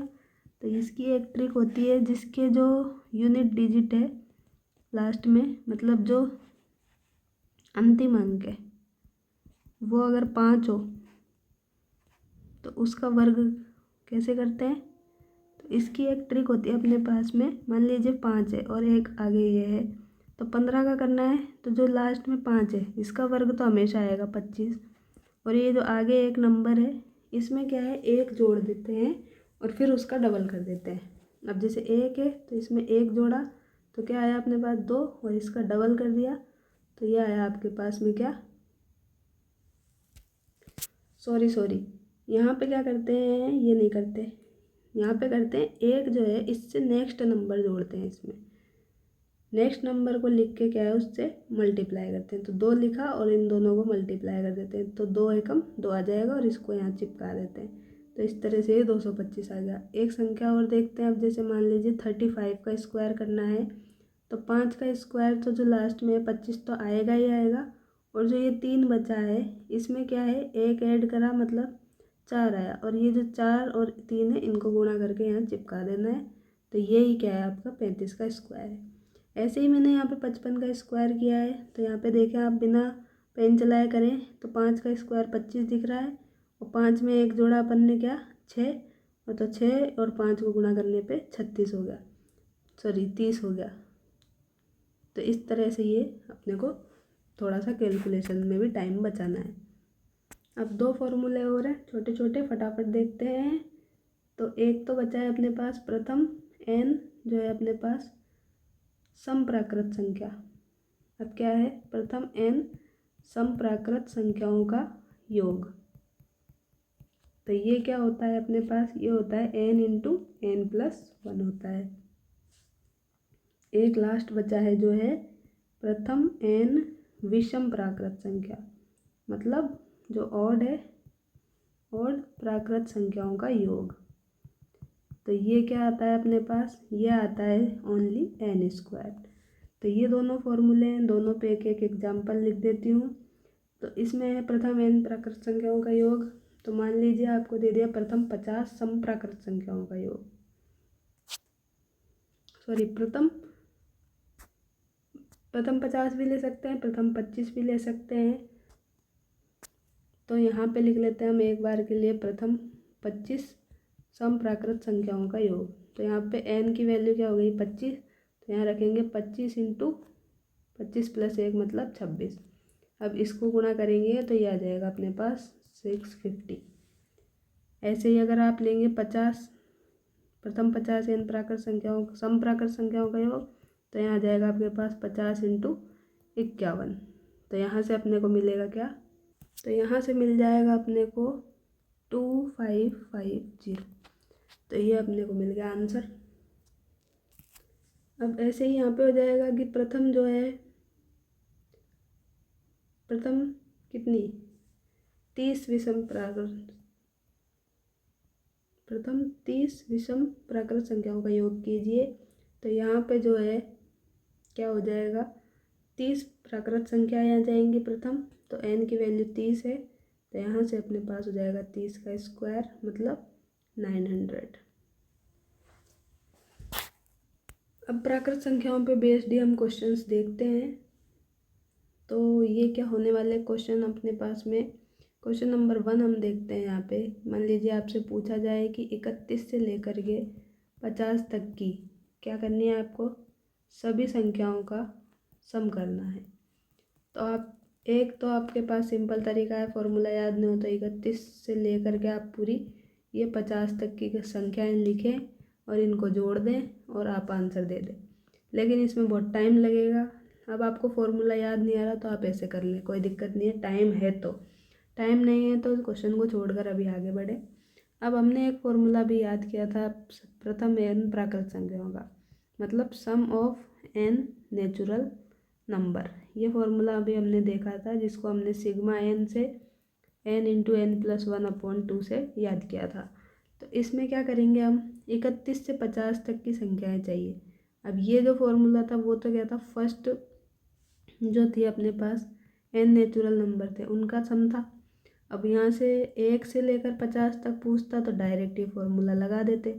A: तो इसकी एक ट्रिक होती है, जिसके जो यूनिट डिजिट है लास्ट में, मतलब जो अंतिम अंक है वो अगर 5 हो तो उसका वर्ग कैसे करते हैं। तो इसकी एक ट्रिक होती है अपने पास में, मान लीजिए 5 है और एक आगे ये है, तो 15 का करना है, तो जो लास्ट में 5 है इसका वर्ग तो हमेशा आएगा 25, और ये जो आगे एक नंबर है इसमें क्या है, एक जोड़ देते हैं और फिर उसका डबल कर देते हैं। अब जैसे 1 है तो इसमें 1 जोड़ा तो क्या आया अपने पास 2 और इसका डबल कर दिया, तो ये आया आपके पास में क्या, सॉरी यहाँ पे क्या करते हैं, ये नहीं करते, यहाँ पे करते हैं एक जो है इससे नेक्स्ट नंबर जोड़ते हैं इसमें। नेक्स्ट नंबर को लिख के क्या है उससे मल्टीप्लाई करते हैं। तो 2 लिखा और इन दोनों को मल्टीप्लाई कर देते हैं, तो 2 एकम 2 आ जाएगा और इसको यहाँ चिपका देते हैं। तो इस तरह से ये 225 आ गया। एक संख्या और देखते हैं। अब जैसे मान लीजिए 35 का स्क्वायर करना है, तो 5 का स्क्वायर तो जो लास्ट में है 25 तो आएगा ही आएगा, और जो ये 3 बचा है इसमें क्या है, एक ऐड करा मतलब 4 आया, और ये जो 4 और 3 है इनको गुणा करके यहाँ चिपका देना है। तो ये ही क्या है आपका 35 का स्क्वायर है। ऐसे ही मैंने यहाँ पे 55 का स्क्वायर किया है। तो यहाँ पे देखें आप बिना पेन चलाए करें तो 5 का स्क्वायर 25 दिख रहा है, और 5 में एक जोड़ा अपन ने क्या 6, और तो 6 और 5 को गुणा करने पे 36 हो गया, सॉरी 30 हो गया। तो इस तरह से ये अपने को थोड़ा सा कैलकुलेशन में भी टाइम बचाना है। अब 2 फॉर्मूले और हैं छोटे छोटे, फटाफट देखते हैं। तो एक तो बचा है अपने पास प्रथम n जो है अपने पास समप्राकृत संख्या। अब क्या है, प्रथम n समप्राकृत संख्याओं का योग। तो ये क्या होता है अपने पास, ये होता है n इंटू n+1 होता है। एक लास्ट बचा है जो है प्रथम n विषम प्राकृत संख्या, मतलब जो ऑड है, ऑड प्राकृत संख्याओं का योग। तो ये क्या आता है अपने पास, ये आता है ओनली n²। तो ये दोनों फॉर्मूले हैं, दोनों पे एक एक एग्जाम्पल लिख देती हूँ। तो इसमें है प्रथम n प्राकृत संख्याओं का योग। तो मान लीजिए आपको दे दिया प्रथम 50 समप्राकृत संख्याओं का योग, सॉरी प्रथम 50 भी ले सकते हैं, प्रथम 25 भी ले सकते हैं। तो यहाँ पे लिख लेते हैं हम एक बार के लिए प्रथम 25 समप्राकृत संख्याओं का योग। तो यहाँ पे n की वैल्यू क्या हो गई 25, तो यहाँ रखेंगे 25 इंटू 25 + 1 मतलब 26। अब इसको गुणा करेंगे तो ये आ जाएगा अपने पास 650। ऐसे ही अगर आप लेंगे 50 प्रथम 50 n प्राकृत संख्याओं समप्राकृत संख्याओं का योग, तो यहाँ आ जाएगा आपके पास 50 इंटू 51। तो यहाँ से अपने को मिलेगा क्या, तो यहाँ से मिल जाएगा अपने को 2550। तो ये अपने को मिल गया आंसर। अब ऐसे ही यहाँ पे हो जाएगा कि प्रथम जो है, प्रथम कितनी 30 विषम प्राकृत, प्रथम 30 विषम प्राकृत संख्याओं का योग कीजिए। तो यहाँ पे जो है क्या हो जाएगा, 30 प्राकृत संख्याएँ आ जाएंगी प्रथम, तो n की वैल्यू 30 है, तो यहाँ से अपने पास हो जाएगा 30 का स्क्वायर मतलब 900। अब प्राकृत संख्याओं पे बेस्ड ही हम क्वेश्चंस देखते हैं। तो ये क्या होने वाले क्वेश्चन अपने पास में, क्वेश्चन नंबर 1 हम देखते हैं। यहाँ पे मान लीजिए आपसे पूछा जाए कि 31 से लेकर के 50 तक की क्या करनी है आपको, सभी संख्याओं का सम करना है। तो आप एक तो आपके पास सिंपल तरीका है, फॉर्मूला याद नहीं हो तो 31 से लेकर के आप पूरी ये 50 तक की संख्याएं लिखें और इनको जोड़ दें और आप आंसर दे दें। लेकिन इसमें बहुत टाइम लगेगा। अब आपको फॉर्मूला याद नहीं आ रहा तो आप ऐसे कर लें, कोई दिक्कत नहीं है। टाइम है तो, टाइम नहीं है तो क्वेश्चन को छोड़कर अभी आगे बढ़े। अब हमने एक फॉर्मूला भी याद किया था प्रथम n प्राकृत संख्याओं का, मतलब सम ऑफ n नेचुरल नंबर। ये फॉर्मूला अभी हमने देखा था, जिसको हमने सिग्मा n से n इंटू n+1/2 से याद किया था। तो इसमें क्या करेंगे हम, 31 से 50 तक की संख्याएं चाहिए। अब ये जो फॉर्मूला था वो तो क्या था, फर्स्ट जो थी अपने पास n नेचुरल नंबर थे उनका सम था। अब यहाँ से 1 से लेकर 50 तक पूछता तो डायरेक्ट ये फॉर्मूला लगा देते,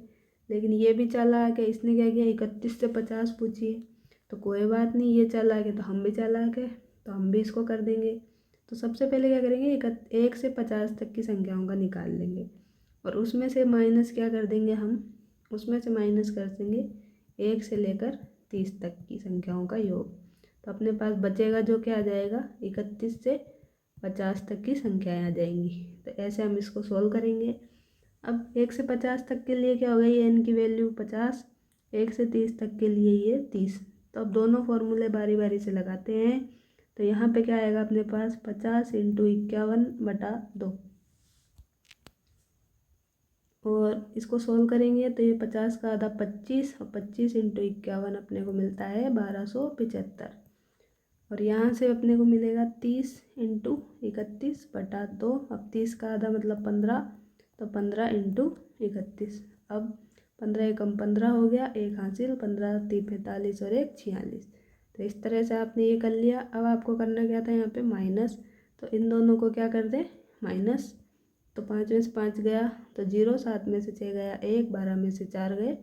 A: लेकिन ये भी चालाक है, इसने क्या किया 31 से 50 पूछिए। तो कोई बात नहीं, ये चालाक है तो हम भी चालाक है, तो हम भी इसको कर देंगे। तो सबसे पहले क्या करेंगे, 1 से 50 तक की संख्याओं का निकाल लेंगे और उसमें से माइनस क्या कर देंगे हम, उसमें से माइनस कर देंगे 1 से लेकर 30 तक की संख्याओं का योग। तो अपने पास बचेगा जो क्या आ जाएगा, 31 से 50 तक की संख्याएं आ जाएंगी। तो ऐसे हम इसको सॉल्व करेंगे। अब 1 से 50 तक के लिए क्या हो गई, n की वैल्यू 50, 1 से 30 तक के लिए ये 30। तो अब दोनों फॉर्मूले बारी बारी से लगाते हैं। तो यहाँ पे क्या आएगा अपने पास 50 इंटू 51/2। और इसको सोल्व करेंगे तो ये 50 का आधा 25 और 25 इंटू 51 अपने को मिलता है 1275। और यहाँ से अपने को मिलेगा 30 इंटू 31/2। अब 30 का आधा मतलब 15, तो 15 इंटू 31। अब 15 एकम 15 हो गया, एक हासिल, 15 3 45 और 1 46। तो इस तरह से आपने ये कर लिया। अब आपको करना क्या था यहाँ पे माइनस, तो इन दोनों को क्या कर दें माइनस। तो 5 में से 5 गया तो 0, 7 में से 6 गया 1, 12 में से 4 गए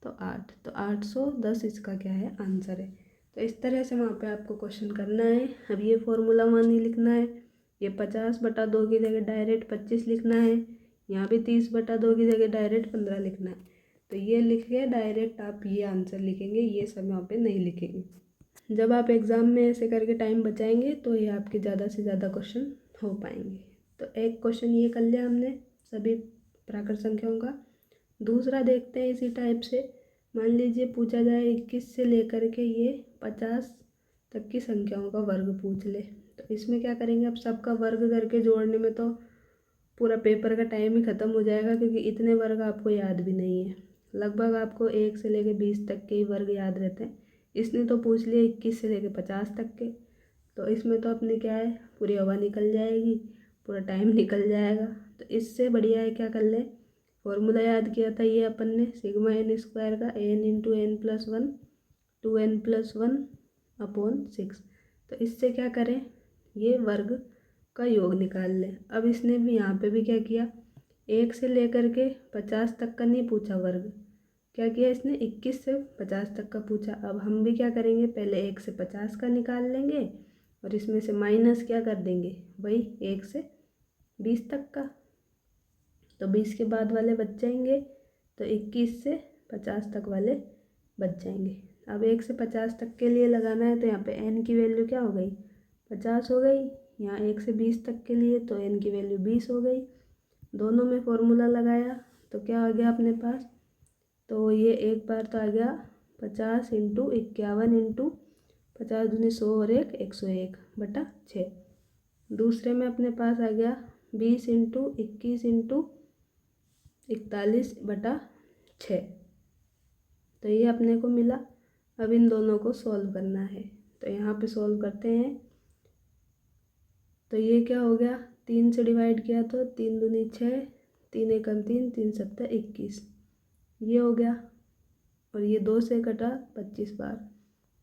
A: तो 8, तो 810 इसका क्या है आंसर है। तो इस तरह से वहाँ पे आपको क्वेश्चन करना है। अब ये फॉर्मूला वन ही लिखना है, ये 50/2 की जगह डायरेक्ट 25 लिखना है, यहाँ भी 30/2 की जगह डायरेक्ट 15 लिखना है। तो ये लिख के डायरेक्ट आप ये आंसर लिखेंगे, ये सब यहाँ पे नहीं लिखेंगे। जब आप एग्ज़ाम में ऐसे करके टाइम बचाएंगे तो ये आपके ज़्यादा से ज़्यादा क्वेश्चन हो पाएंगे। तो एक क्वेश्चन ये कर लिया हमने सभी प्राकृत संख्याओं का। दूसरा देखते हैं इसी टाइप से। मान लीजिए पूछा जाए 21 से लेकर के ये 50 तक की संख्याओं का वर्ग पूछ ले। तो इसमें क्या करेंगे, अब सबका वर्ग करके जोड़ने में तो पूरा पेपर का टाइम ही ख़त्म हो जाएगा, क्योंकि इतने वर्ग आपको याद भी नहीं है। लगभग आपको 1 से लेकर 20 तक के ही वर्ग याद रहते हैं। इसने तो पूछ लिया 21 से लेकर 50 तक के, तो इसमें तो अपने क्या है पूरी हवा निकल जाएगी, पूरा टाइम निकल जाएगा। तो इससे बढ़िया है क्या कर ले, फॉर्मूला याद किया था ये अपन ने सिग्मा n स्क्वायर का n इंटू n+1 2n+1/6। तो इससे क्या करें, ये वर्ग का योग निकाल लें। अब इसने भी यहाँ पे भी क्या किया, 1 से लेकर के 50 तक का नहीं पूछा वर्ग, क्या किया इसने 21 से 50 तक का पूछा। अब हम भी क्या करेंगे, पहले 1 से 50 का निकाल लेंगे और इसमें से माइनस क्या कर देंगे, वही 1 से 20 तक का। तो 20 के बाद वाले बच जाएंगे, तो 21 से 50 तक वाले बच जाएंगे। अब 1 से 50 तक के लिए लगाना है, तो यहाँ पे n की वैल्यू क्या हो गई 50 हो गई। यहाँ 1 से 20 तक के लिए तो n की वैल्यू 20 हो गई। दोनों में फॉर्मूला लगाया तो क्या आ गया अपने पास, तो ये एक बार तो आ गया 50 इंटू 51 इंटू 50 दूनी 100 और 1 101/6। दूसरे में अपने पास आ गया 20 इंटू 21 इंटू 41/6। तो ये अपने को मिला। अब इन दोनों को सॉल्व करना है, तो यहाँ पे सॉल्व करते हैं। तो ये क्या हो गया, 3 से डिवाइड किया तो 3 दूनी 6, 3 एकम 3, 3 7 21, ये हो गया। और ये 2 से कटा 25 बार,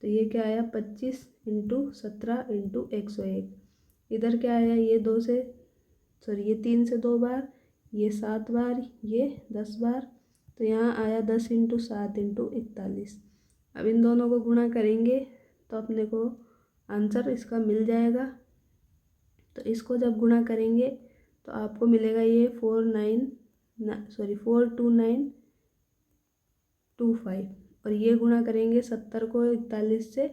A: तो ये क्या आया 25 इंटू 17 इंटू 101। इधर क्या आया, ये 2 से ये 3 से 2 बार, ये 7 बार, ये 10 बार, तो यहाँ आया 10 इंटू 7 इंटू 41। अब इन दोनों को गुणा करेंगे तो अपने को आंसर इसका मिल जाएगा। तो इसको जब गुणा करेंगे तो आपको मिलेगा ये 42925, और ये गुणा करेंगे 70 को 41 से,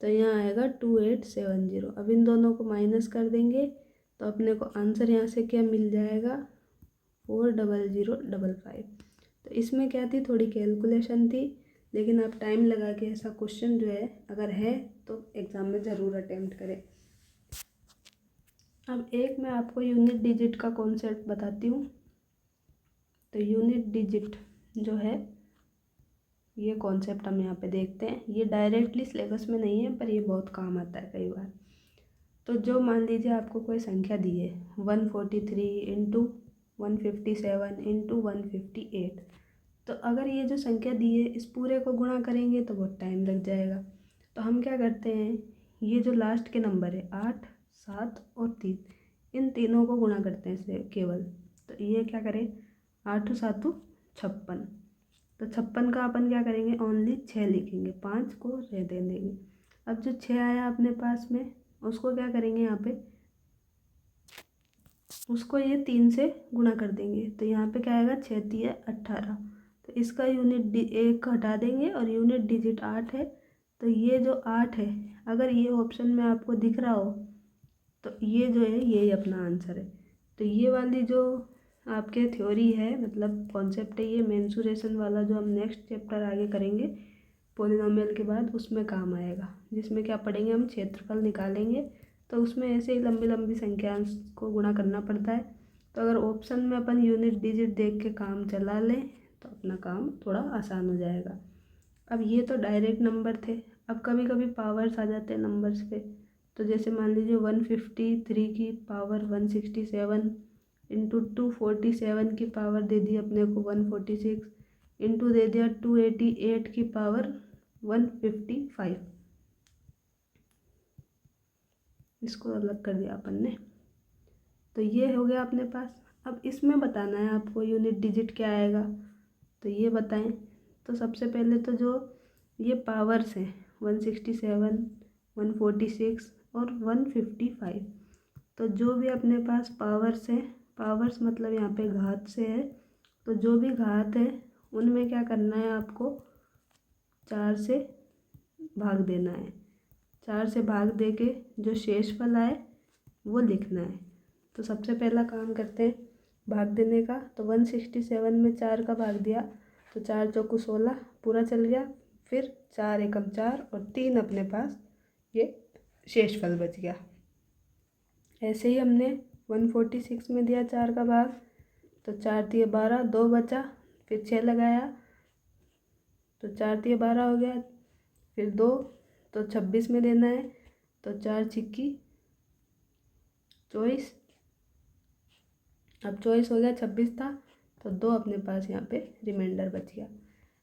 A: तो यहाँ आएगा 2870। अब इन दोनों को माइनस कर देंगे तो अपने को आंसर यहाँ से क्या मिल जाएगा 40055। तो इसमें क्या थी, थोड़ी कैलकुलेशन थी, लेकिन आप टाइम लगा के ऐसा क्वेश्चन जो है अगर है तो एग्ज़ाम में ज़रूर अटेम्प्ट करें। अब एक मैं आपको यूनिट डिजिट का कॉन्सेप्ट बताती हूँ। तो यूनिट डिजिट जो है ये कॉन्सेप्ट हम यहाँ पे देखते हैं। ये डायरेक्टली सिलेबस में नहीं है पर ये बहुत काम आता है कई बार। तो जो मान लीजिए आपको कोई संख्या दी है 143 इंटू 157 इंटू 158, तो अगर ये जो संख्या दी है इस पूरे को गुणा करेंगे तो बहुत टाइम लग जाएगा। तो हम क्या करते हैं, ये जो लास्ट के नंबर है 8, 7 और 3, इन तीनों को गुणा करते हैं से केवल। तो ये क्या करें 8 7 56, तो 56 का अपन क्या करेंगे ओनली 6 लिखेंगे, 5 को रह दे देंगे। अब जो 6 आया अपने पास में उसको क्या करेंगे यहाँ पे, उसको ये 3 से गुणा कर देंगे। तो यहाँ पे क्या आएगा 6 3 18, तो इसका यूनिट 1 हटा देंगे और यूनिट डिजिट 8 है। तो ये जो 8 है अगर ये ऑप्शन में आपको दिख रहा हो तो ये जो है यही अपना आंसर है। तो ये वाली जो आपके थ्योरी है मतलब कॉन्सेप्ट है, ये मेंसुरेशन वाला जो हम नेक्स्ट चैप्टर आगे करेंगे पॉलिनोमियल के बाद उसमें काम आएगा, जिसमें क्या पढ़ेंगे हम क्षेत्रफल निकालेंगे। तो उसमें ऐसे ही लंबी लंबी संख्या को गुणा करना पड़ता है। तो अगर ऑप्शन में अपन यूनिट डिजिट देख के काम चला लें तो अपना काम थोड़ा आसान हो जाएगा। अब ये तो डायरेक्ट नंबर थे। अब कभी कभी पावर्स आ जाते हैं नंबर्स पे। तो जैसे मान लीजिए 153 की पावर 167 इंटू 247 की पावर दे दी अपने को 146 इंटू दे दिया 288 की पावर 155। इसको अलग कर दिया अपन ने। तो ये हो गया अपने पास। अब इसमें बताना है आपको यूनिट डिजिट क्या आएगा, तो ये बताएं। तो सबसे पहले तो जो ये पावर्स हैं 167, 146 और 155, तो जो भी अपने पास पावर्स हैं, पावर्स मतलब यहाँ पे घात से है, तो जो भी घात है उनमें क्या करना है आपको 4 से भाग देना है। 4 से भाग दे के जो शेषफल आए वो लिखना है। तो सबसे पहला काम करते हैं भाग देने का। तो 167 में 4 का भाग दिया तो 4 चौकू 16 पूरा चल गया। फिर 4 एकम 4 और 3 अपने पास ये शेषफल बच गया। ऐसे ही हमने 146 में दिया 4 का भाग, तो 4 तिये 12, 2 बचा, फिर 6 लगाया तो 4 तिये 12 हो गया, फिर 2 तो 26 में देना है, तो 4 छिक्की 24। अब 24 हो गया, 26 था तो 2 अपने पास यहाँ पे रिमाइंडर बच गया।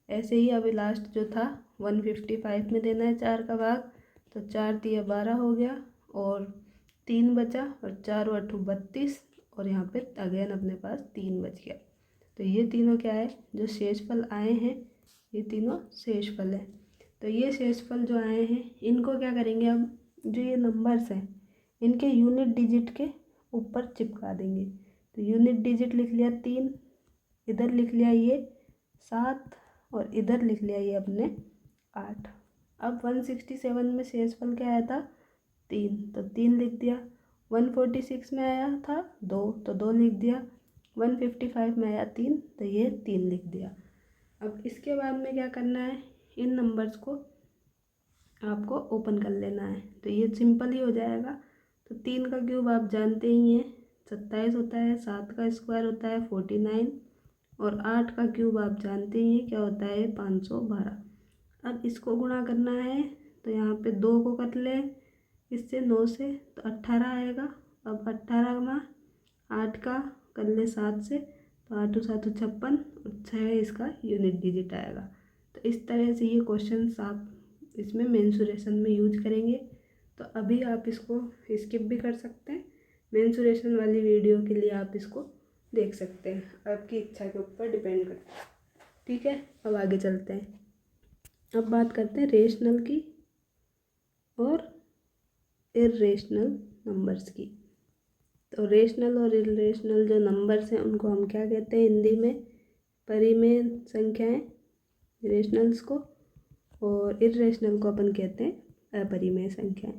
A: ऐसे ही अभी लास्ट जो था 155 में देना है 4 का भाग, तो 4 तिये 12 हो गया और 3 बचा और 4 अट्ठू 32 और यहाँ पे अगेन अपने पास 3 बच गया। तो ये तीनों क्या है जो शेषफल आए हैं, ये तीनों शेषफल है। तो ये शेषफल जो आए हैं इनको क्या करेंगे हम, जो ये नंबर्स हैं इनके यूनिट डिजिट के ऊपर चिपका देंगे। तो यूनिट डिजिट लिख लिया 3, इधर लिख लिया ये 7 और इधर लिख लिया ये अपने 8। अब 167 में शेषफल क्या आया था 3, तो 3 लिख दिया। 146 में आया था 2, तो 2 लिख दिया। 155 में आया 3, तो ये 3 लिख दिया। अब इसके बाद में क्या करना है, इन नंबर्स को आपको ओपन कर लेना है। तो ये सिंपल ही हो जाएगा। तो 3 का क्यूब आप जानते ही हैं 27 होता है, 7 का स्क्वायर होता है 49 और 8 का क्यूब आप जानते ही हैं क्या होता है 512। अब इसको गुणा करना है तो यहाँ पे 2 को कर ले इससे 9 से, तो 18 आएगा। अब 18 में 8 का कर ले 7 से, तो 8 7 56 और 6 इसका यूनिट डिजिट आएगा। तो इस तरह से ये क्वेश्चन आप इसमें मेंसुरेशन में यूज करेंगे। तो अभी आप इसको स्किप भी कर सकते हैं, मेंसुरेशन वाली वीडियो के लिए आप इसको देख सकते हैं, आपकी इच्छा के ऊपर डिपेंड करता है। ठीक है, अब आगे चलते हैं। अब बात करते हैं रेशनल की और इर्रेशनल नंबर्स की। तो रेशनल और इर्रेशनल जो नंबर्स हैं उनको हम क्या कहते हैं हिंदी में, परिमेय संख्याएं रेशनल्स को, और इर्रेशनल को अपन कहते हैं अपरिमेय संख्याएं।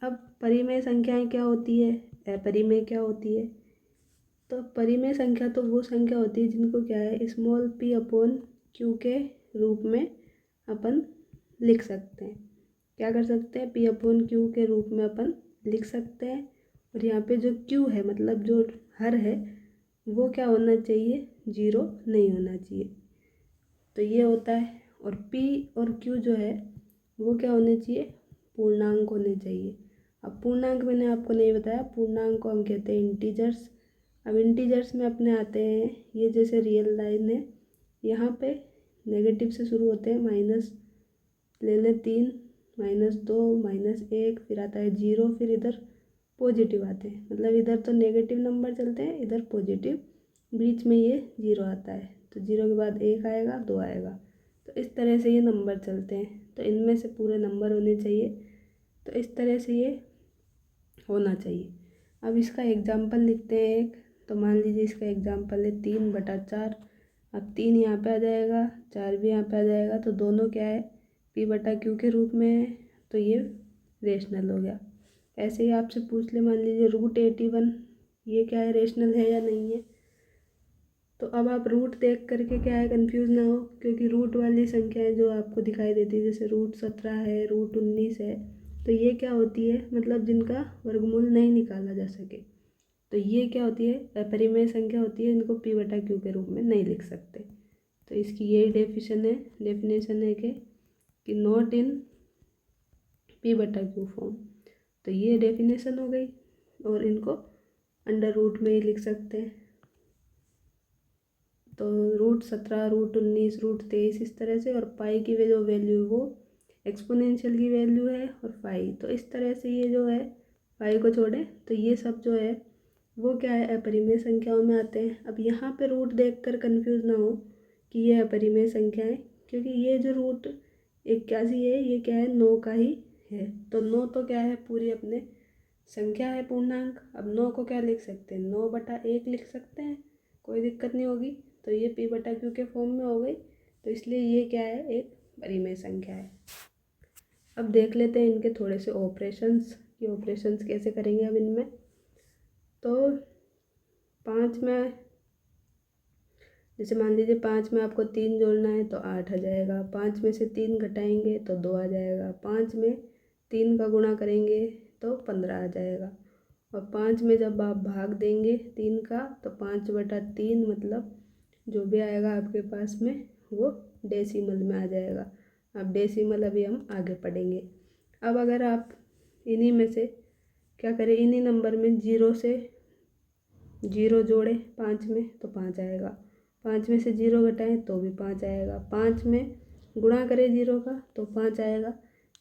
A: अब परिमेय संख्याएं क्या होती है, अपरिमेय क्या होती है। तो परिमेय संख्या तो वो संख्या होती है जिनको क्या है स्मॉल p अपॉन q के रूप में अपन लिख सकते हैं। क्या कर सकते हैं, p अपॉन q के रूप में अपन लिख सकते हैं। और यहाँ पे जो q है मतलब जो हर है वो क्या होना चाहिए, 0 नहीं होना चाहिए। तो ये होता है। और p और q जो है वो क्या होने चाहिए, पूर्णांक होने चाहिए। अब पूर्णांक मैंने आपको नहीं बताया, पूर्णांक को हम कहते हैं इंटीजर्स। अब इंटीजर्स में अपने आते हैं ये जैसे रियल लाइन है, यहाँ पे नेगेटिव से शुरू होते हैं, माइनस ले लें 3, -2, -1, फिर आता है 0, फिर इधर पॉजिटिव आते हैं। मतलब इधर तो नेगेटिव नंबर चलते हैं, इधर पॉजिटिव, बीच में ये 0 आता है। तो 0 के बाद 1 आएगा, 2 आएगा। तो इस तरह से ये नंबर चलते हैं। तो इनमें से पूरे नंबर होने चाहिए। तो इस तरह से ये होना चाहिए। अब इसका एग्जाम्पल लिखते हैं एक। तो मान लीजिए इसका एग्जाम्पल है 3/4। अब 3 यहाँ पे आ जाएगा, 4 भी यहाँ पे आ जाएगा। तो दोनों क्या है p/q के रूप में है, तो ये रेशनल हो गया। ऐसे ही आपसे पूछ ले मान लीजिए √81, ये क्या है, रेशनल है या नहीं है। तो अब आप रूट देख करके क्या है कंफ्यूज ना हो, क्योंकि रूट वाली संख्याएं जो आपको दिखाई देती है जैसे √17 है, √19 है, तो ये क्या होती है, मतलब जिनका वर्गमूल नहीं निकाला जा सके। तो तो ये क्या होती है, अपरिमेय संख्या होती है, इनको p बटा q के रूप में नहीं लिख सकते। तो इसकी यही डेफिनेशन है कि नॉट इन p बटा q फॉर्म। तो ये डेफिनेशन हो गई, और इनको अंडर रूट में ही लिख सकते हैं। तो √17, √19, √23 इस तरह से, और पाई की जो वैल्यू है वो एक्सपोनेंशियल की वैल्यू है, और पाई, तो इस तरह से ये जो है पाई को छोड़े तो ये सब जो है वो क्या है, अपरिमेय संख्याओं में आते हैं। अब यहाँ पे रूट देखकर कंफ्यूज ना हो कि ये अपरिमेय संख्या है, क्योंकि ये जो √81 है ये क्या है, 9 का ही है। तो 9 तो क्या है, पूरी अपने संख्या है, पूर्णांक। अब 9 को क्या लिख सकते हैं, 9/1 लिख सकते हैं, कोई दिक्कत नहीं होगी। तो ये p बटा q के फॉर्म में हो गई, तो इसलिए ये क्या है, एक परिमेय संख्या है। अब देख लेते हैं इनके थोड़े से ऑपरेशंस, कि ऑपरेशंस कैसे करेंगे अब इनमें। तो 5 में, जैसे मान लीजिए 5 में आपको 3 जोड़ना है तो 8 आ जाएगा, 5 में से 3 घटाएंगे तो 2 आ जाएगा, 5 में 3 का गुणा करेंगे तो 15 आ जाएगा, और 5 में जब आप भाग देंगे 3 का तो 5/3 मतलब जो भी आएगा आपके पास में वो डेसिमल में आ जाएगा। अब डेसिमल अभी हम आगे पढ़ेंगे। अब अगर आप इन्हीं में से क्या करें, इन्हीं नंबर में 0 से 0 जोड़े 5 में तो 5 आएगा, 5 में से 0 घटाएं तो भी 5 आएगा, 5 में गुणा करें 0 का तो 5 आएगा।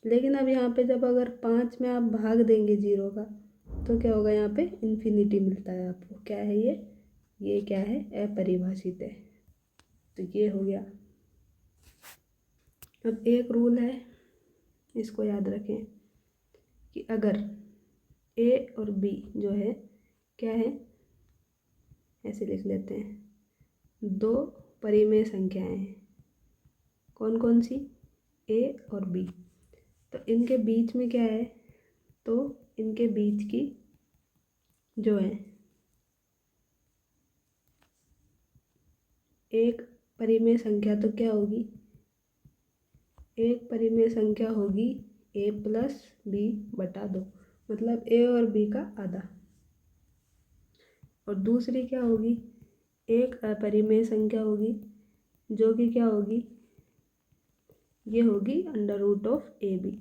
A: लेकिन अब यहाँ पे जब अगर 5 में आप भाग देंगे 0 का तो क्या होगा, यहाँ पे इन्फिनिटी मिलता है आपको। क्या है ये क्या है, अपरिभाषित है। तो ये हो गया। अब एक रूल है, इसको याद रखें कि अगर a और b जो है क्या है, ऐसे लिख लेते हैं, 2 परिमेय संख्याएं हैं। कौन कौन सी, a और b। तो इनके बीच में क्या है, तो इनके बीच की जो है एक परिमेय संख्या, तो क्या होगी, एक परिमेय संख्या होगी a + b/2, मतलब a और b का आधा। और दूसरी क्या होगी, एक अपरिमेय संख्या होगी जो कि क्या होगी, ये होगी √ab।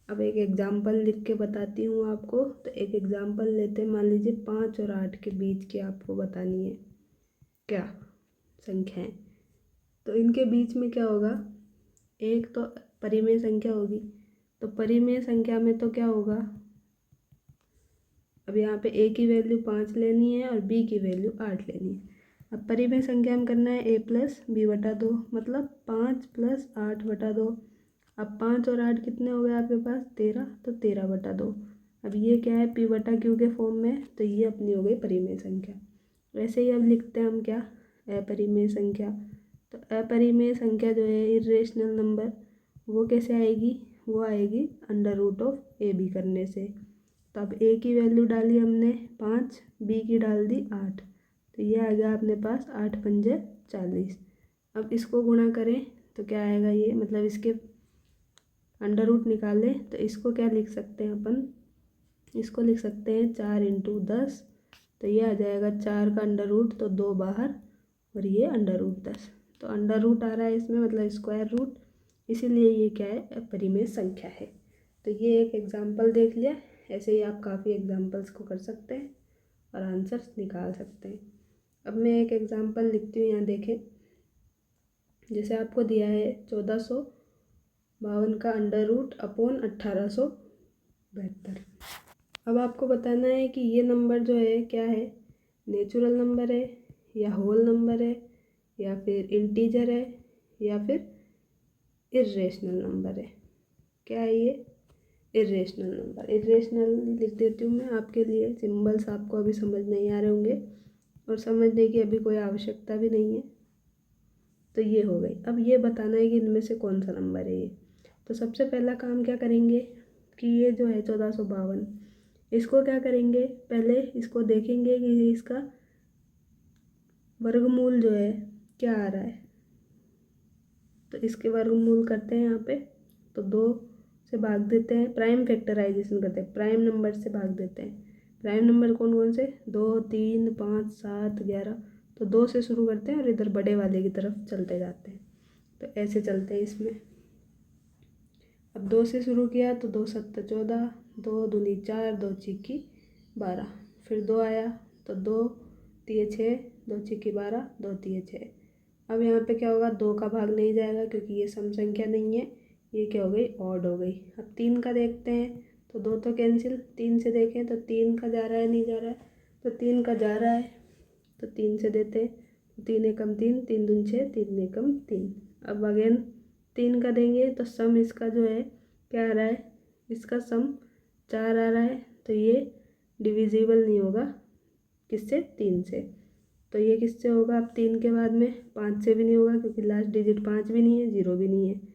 A: अब एक एग्जाम्पल लिख के बताती हूँ आपको। तो एक एग्जाम्पल लेते हैं, मान लीजिए 5 और 8 के बीच की आपको बतानी है क्या संख्याएं। तो इनके बीच में क्या होगा, एक तो परिमेय संख्या होगी, तो परिमेय संख्या में तो क्या होगा, अब यहाँ पे a की वैल्यू 5 लेनी है और b की वैल्यू 8 लेनी है। अब परिमेय संख्या में करना है a + b/2, मतलब 5 + 8/2। अब 5 और 8 कितने हो गए आपके पास, 13, तो 13/2। अब ये क्या है, p बटा q के फॉर्म में, तो ये अपनी हो गई परिमेय संख्या। वैसे ही अब लिखते हैं हम क्या, अपरिमेय संख्या। तो अपरिमेय संख्या जो है, इर्रेशनल नंबर, वो कैसे आएगी, वो आएगी √ab करने से। तो अब a की वैल्यू डाली हमने 5, b की डाल दी 8, तो ये आ गया अपने पास 8 पंजे 40। अब इसको गुणा करें तो क्या आएगा, ये मतलब इसके अंडर रूट निकालें तो इसको क्या लिख सकते हैं अपन, इसको लिख सकते हैं 4 × 10। तो ये आ जाएगा 4 का अंडर रूट, तो 2 बाहर, और ये √10। तो अंडर रूट आ रहा है इसमें, मतलब स्क्वायर रूट, इसीलिए ये क्या है, अपरिमेय संख्या है। तो ये एक एग्जाम्पल देख लिया। ऐसे ही आप काफ़ी एग्जाम्पल्स को कर सकते हैं और आंसर्स निकाल सकते हैं। अब मैं एक एग्जाम्पल लिखती हूँ, यहाँ देखें। जैसे आपको दिया है 1452 का अंडर रूट अपॉन 1872। अब आपको बताना है कि ये नंबर जो है क्या है, नेचुरल नंबर है या होल नंबर है या फिर इंटीजर है या फिर इर्रेशनल नंबर है। क्या है ये, इर्रेशनल नंबर। इर्रेशनल लिख देती हूँ मैं आपके लिए, सिंबल्स आपको अभी समझ नहीं आ रहे होंगे और समझने की अभी कोई आवश्यकता भी नहीं है। तो ये हो गई। अब ये बताना है कि इनमें से कौन सा नंबर है ये। तो सबसे पहला काम क्या करेंगे कि ये जो है 1452, इसको क्या करेंगे, पहले इसको देखेंगे कि इसका वर्गमूल जो है क्या आ रहा है। तो इसके वर्गमूल करते हैं यहाँ पे, तो 2 से भाग देते हैं, प्राइम फैक्टराइजेशन करते हैं, प्राइम नंबर से भाग देते हैं। प्राइम नंबर कौन कौन से, 2, 3, 5, 7, 11। तो 2 से शुरू करते हैं और इधर बड़े वाले की तरफ चलते जाते हैं। तो ऐसे चलते हैं इसमें। अब 2 से शुरू किया तो 2 7 14, 2 दूनी 4, 2 चीकी 12। फिर 2 आया तो 2 3 6, 2 चीकी 12, 2 3 6। अब यहाँ पे क्या होगा, 2 का भाग नहीं जाएगा क्योंकि ये सम संख्या नहीं है, ये क्या हो गई, ऑड हो गई। अब 3 का देखते हैं तो 2 तो कैंसिल, 3 से देखें तो 3 का जा रहा है, नहीं जा रहा है, तो 3 का जा रहा है तो 3 से देते हैं। 3 एकम 3, 3 दूनी 6, 3 एकम 3। अब अगेन 3 का देंगे तो सम इसका जो है क्या आ रहा है, इसका सम 4 आ रहा है। तो ये डिविजिबल नहीं होगा किससे, 3 से। तो ये किससे होगा, अब 3 के बाद में 5 से भी नहीं होगा क्योंकि लास्ट डिजिट 5 भी नहीं है, 0 भी नहीं है।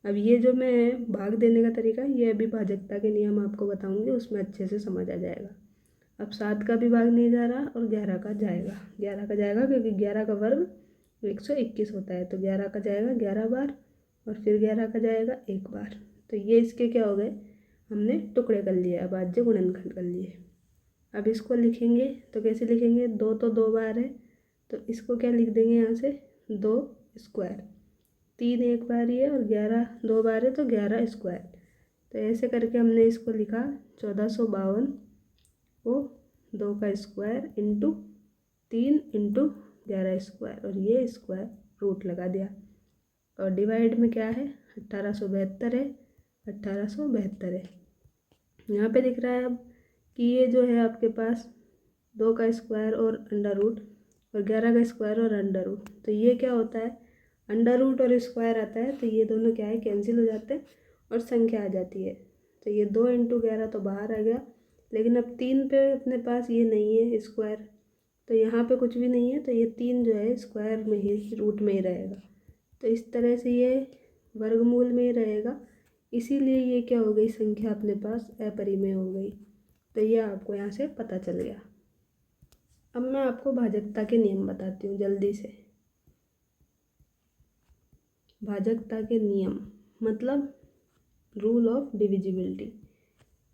A: अब ये जो मैं भाग देने का तरीका, ये अभी भाजकता के नियम आपको बताऊंगी, उसमें अच्छे से समझ आ जाएगा। अब 7 का भी भाग नहीं जा रहा और 11 का जाएगा, 11 का जाएगा क्योंकि 11 का वर्ग 121 होता है। तो 11 का जाएगा 11 बार और फिर 11 का जाएगा 1 बार। तो ये इसके क्या हो गए, हमने टुकड़े कर लिए, अभाज्य गुणनखंड कर लिए। अब इसको लिखेंगे तो कैसे लिखेंगे, 2 तो 2 बार है तो इसको क्या लिख देंगे यहाँ से, 2 स्क्वायर। 3 एक बार ही है और 11 2 बार है तो 11 स्क्वायर। तो ऐसे करके हमने इसको लिखा 1452 को 2 का स्क्वायर इंटू 3 इंटू 11 स्क्वायर, और ये स्क्वायर रूट लगा दिया। और डिवाइड में क्या है, 1872 है, 1872 है। यहाँ पे दिख रहा है अब कि ये जो है आपके पास 2 का स्क्वायर और अंडर रूट और 11 का स्क्वायर और अंडर रूट। तो ये क्या होता है, अंडर रूट और स्क्वायर आता है तो ये दोनों क्या है, कैंसिल हो जाते हैं और संख्या आ जाती है। तो ये 2 इंटू 11 तो बाहर आ गया, लेकिन अब 3 पे अपने पास ये नहीं है स्क्वायर, तो यहाँ पे कुछ भी नहीं है, तो ये 3 जो है स्क्वायर में ही, रूट में ही रहेगा। तो इस तरह से ये वर्गमूल में ही रहेगा, इसीलिए ये क्या हो गई, संख्या अपने पास अपरिमेय हो गई। तो ये आपको यहाँ से पता चल गया। अब मैं आपको भाजकता के नियम बताती हूँ जल्दी से। भाजकता के नियम मतलब रूल ऑफ डिविजिबिलिटी।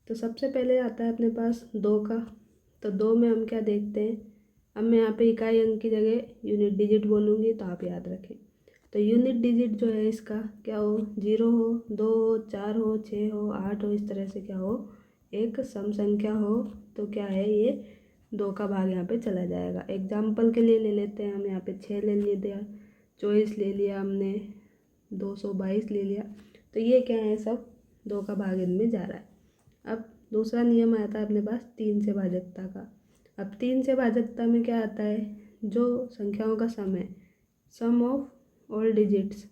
A: तो सबसे पहले आता है अपने पास 2 का। तो 2 में हम क्या देखते हैं, अब मैं यहाँ पे इकाई अंक की जगह यूनिट डिजिट बोलूँगी तो आप याद रखें। तो यूनिट डिजिट जो है इसका क्या हो, 0 हो, 2 हो, 4 हो, 6 हो, 8 हो, इस तरह से क्या हो, एक सम संख्या हो। तो क्या है, ये 2 का भाग यहाँ पे चला जाएगा। एग्जाम्पल के लिए ले लेते हैं हम, यहाँ पे 6 ले लिया, 24 ले लिया हमने, 222 ले लिया। तो ये क्या है, सब 2 का भाग इनमें जा रहा है। अब दूसरा नियम आता है अपने पास 3 से भाजकता का। अब 3 से भाजकता में क्या आता है, जो संख्याओं का सम है, sum of all digits,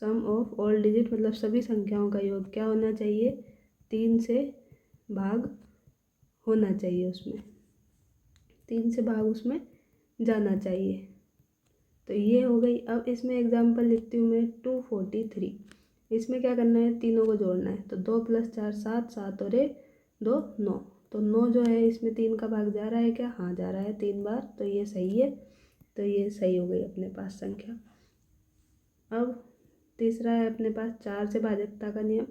A: sum of all digit मतलब सभी संख्याओं का योग क्या होना चाहिए, 3 से भाग होना चाहिए, उसमें 3 से भाग उसमें जाना चाहिए। तो ये हो गई। अब इसमें एग्जाम्पल लिखती हूँ मैं 243। इसमें क्या करना है, तीनों को जोड़ना है। तो 2 + 4 7, 7 और 1 2 9। तो 9 जो है इसमें 3 का भाग जा रहा है क्या, हाँ जा रहा है 3 बार, तो ये सही है। तो ये सही हो गई अपने पास संख्या। अब तीसरा है अपने पास 4 से भाजकता का नियम।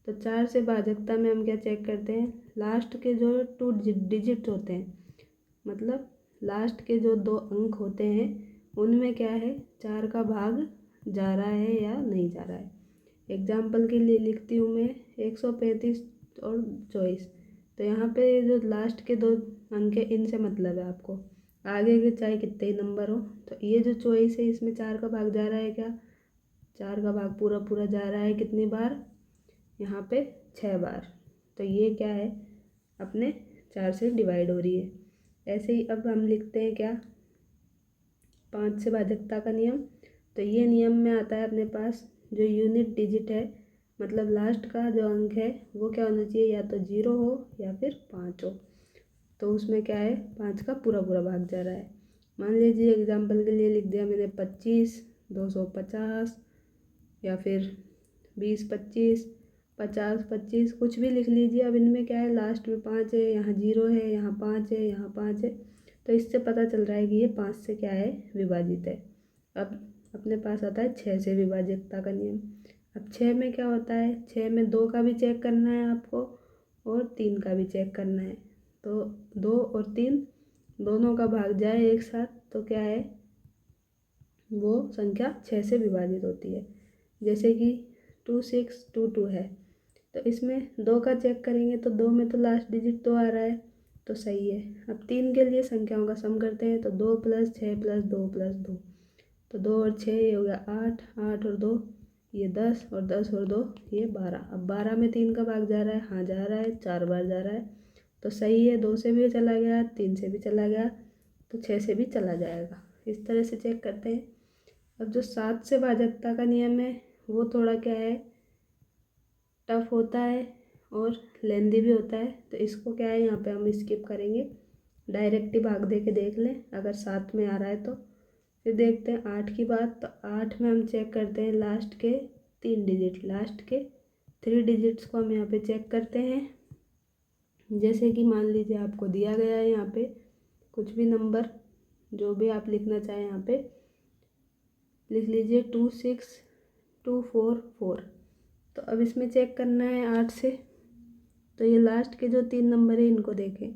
A: तो 4 से भाजकता में हम क्या चेक करते हैं, लास्ट के जो 2 डिजिट होते हैं, मतलब लास्ट के जो 2 अंक होते हैं, उनमें क्या है, 4 का भाग जा रहा है या नहीं जा रहा है। एग्जाम्पल के लिए लिखती हूँ मैं 135 और 24। तो यहाँ पे जो लास्ट के 2 अंक है, इनसे मतलब है आपको, आगे के चाहे कितने ही नंबर हो। तो ये जो 24 है इसमें 4 का भाग जा रहा है क्या, 4 का भाग पूरा पूरा जा रहा है कितनी बार, यहाँ पे 6 बार। तो ये क्या है, अपने 4 से डिवाइड हो रही है। ऐसे ही अब हम लिखते हैं क्या, 5 से भाजकता का नियम। तो ये नियम में आता है अपने पास जो यूनिट डिजिट है, मतलब लास्ट का जो अंक है वो क्या होना चाहिए, या तो 0 हो या फिर 5 हो। तो उसमें क्या है, 5 का पूरा पूरा भाग जा रहा है। मान लीजिए एग्जाम्पल के लिए लिख दिया मैंने 25, 250 या फिर 20 25, 50 25, कुछ भी लिख लीजिए। अब इनमें क्या है, लास्ट में 5 है, यहाँ 0 है, यहाँ 5 है, यहाँ 5 है। तो इससे पता चल रहा है कि ये 5 से क्या है, विभाजित है। अब अपने पास आता है 6 से विभाजकता का नियम। अब 6 में क्या होता है, 6 में 2 का भी चेक करना है आपको और 3 का भी चेक करना है। तो 2 और 3 दोनों का भाग जाए एक साथ तो क्या है, वो संख्या 6 से विभाजित होती है। जैसे कि 2622 है, तो इसमें 2 का चेक करेंगे तो 2 में तो लास्ट डिजिट 2 आ रहा है, तो सही है। अब 3 के लिए संख्याओं का सम करते हैं, तो 2 + 6 + 2 + 2, तो 2 और 6 ये हो गया 8, 8 और 2 ये 10, और 10 और 2 ये 12। अब 12 में 3 का भाग जा रहा है, हाँ जा रहा है, 4 बार जा रहा है, तो सही है। 2 से भी चला गया, 3 से भी चला गया, तो 6 से भी चला जाएगा। इस तरह से चेक करते हैं। अब जो 7 से भाजकता का नियम है वो थोड़ा क्या है, टफ होता है और लेंदी भी होता है, तो इसको क्या है यहाँ पे हम स्किप करेंगे। डायरेक्ट ही भाग दे के देख लें अगर 7 में आ रहा है तो। फिर देखते हैं 8 की बात, तो 8 में हम चेक करते हैं लास्ट के 3 डिजिट, लास्ट के 3 डिजिट्स को हम यहाँ पे चेक करते हैं। जैसे कि मान लीजिए आपको दिया गया है यहाँ पे कुछ भी नंबर, जो भी आप लिखना चाहें यहाँ पे लिख लीजिए 26244। तो अब इसमें चेक करना है 8 से, तो ये लास्ट के जो 3 नंबर है इनको देखें,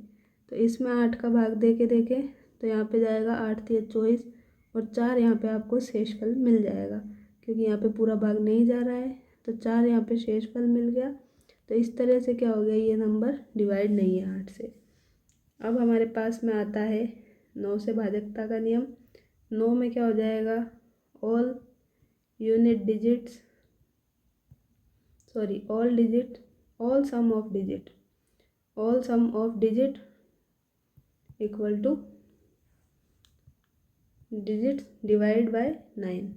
A: तो इसमें 8 का भाग दे के देखें तो यहाँ पे जाएगा 8 × 3 = 24 और 4 यहाँ पे आपको शेषफल मिल जाएगा, क्योंकि यहाँ पे पूरा भाग नहीं जा रहा है, तो 4 यहाँ पे शेषफल मिल गया। तो इस तरह से क्या हो गया, ये नंबर डिवाइड नहीं है 8 से। अब हमारे पास में आता है 9 से भाजकता का नियम। 9 में क्या हो जाएगा, all sum of digit equal to digits divide by 9।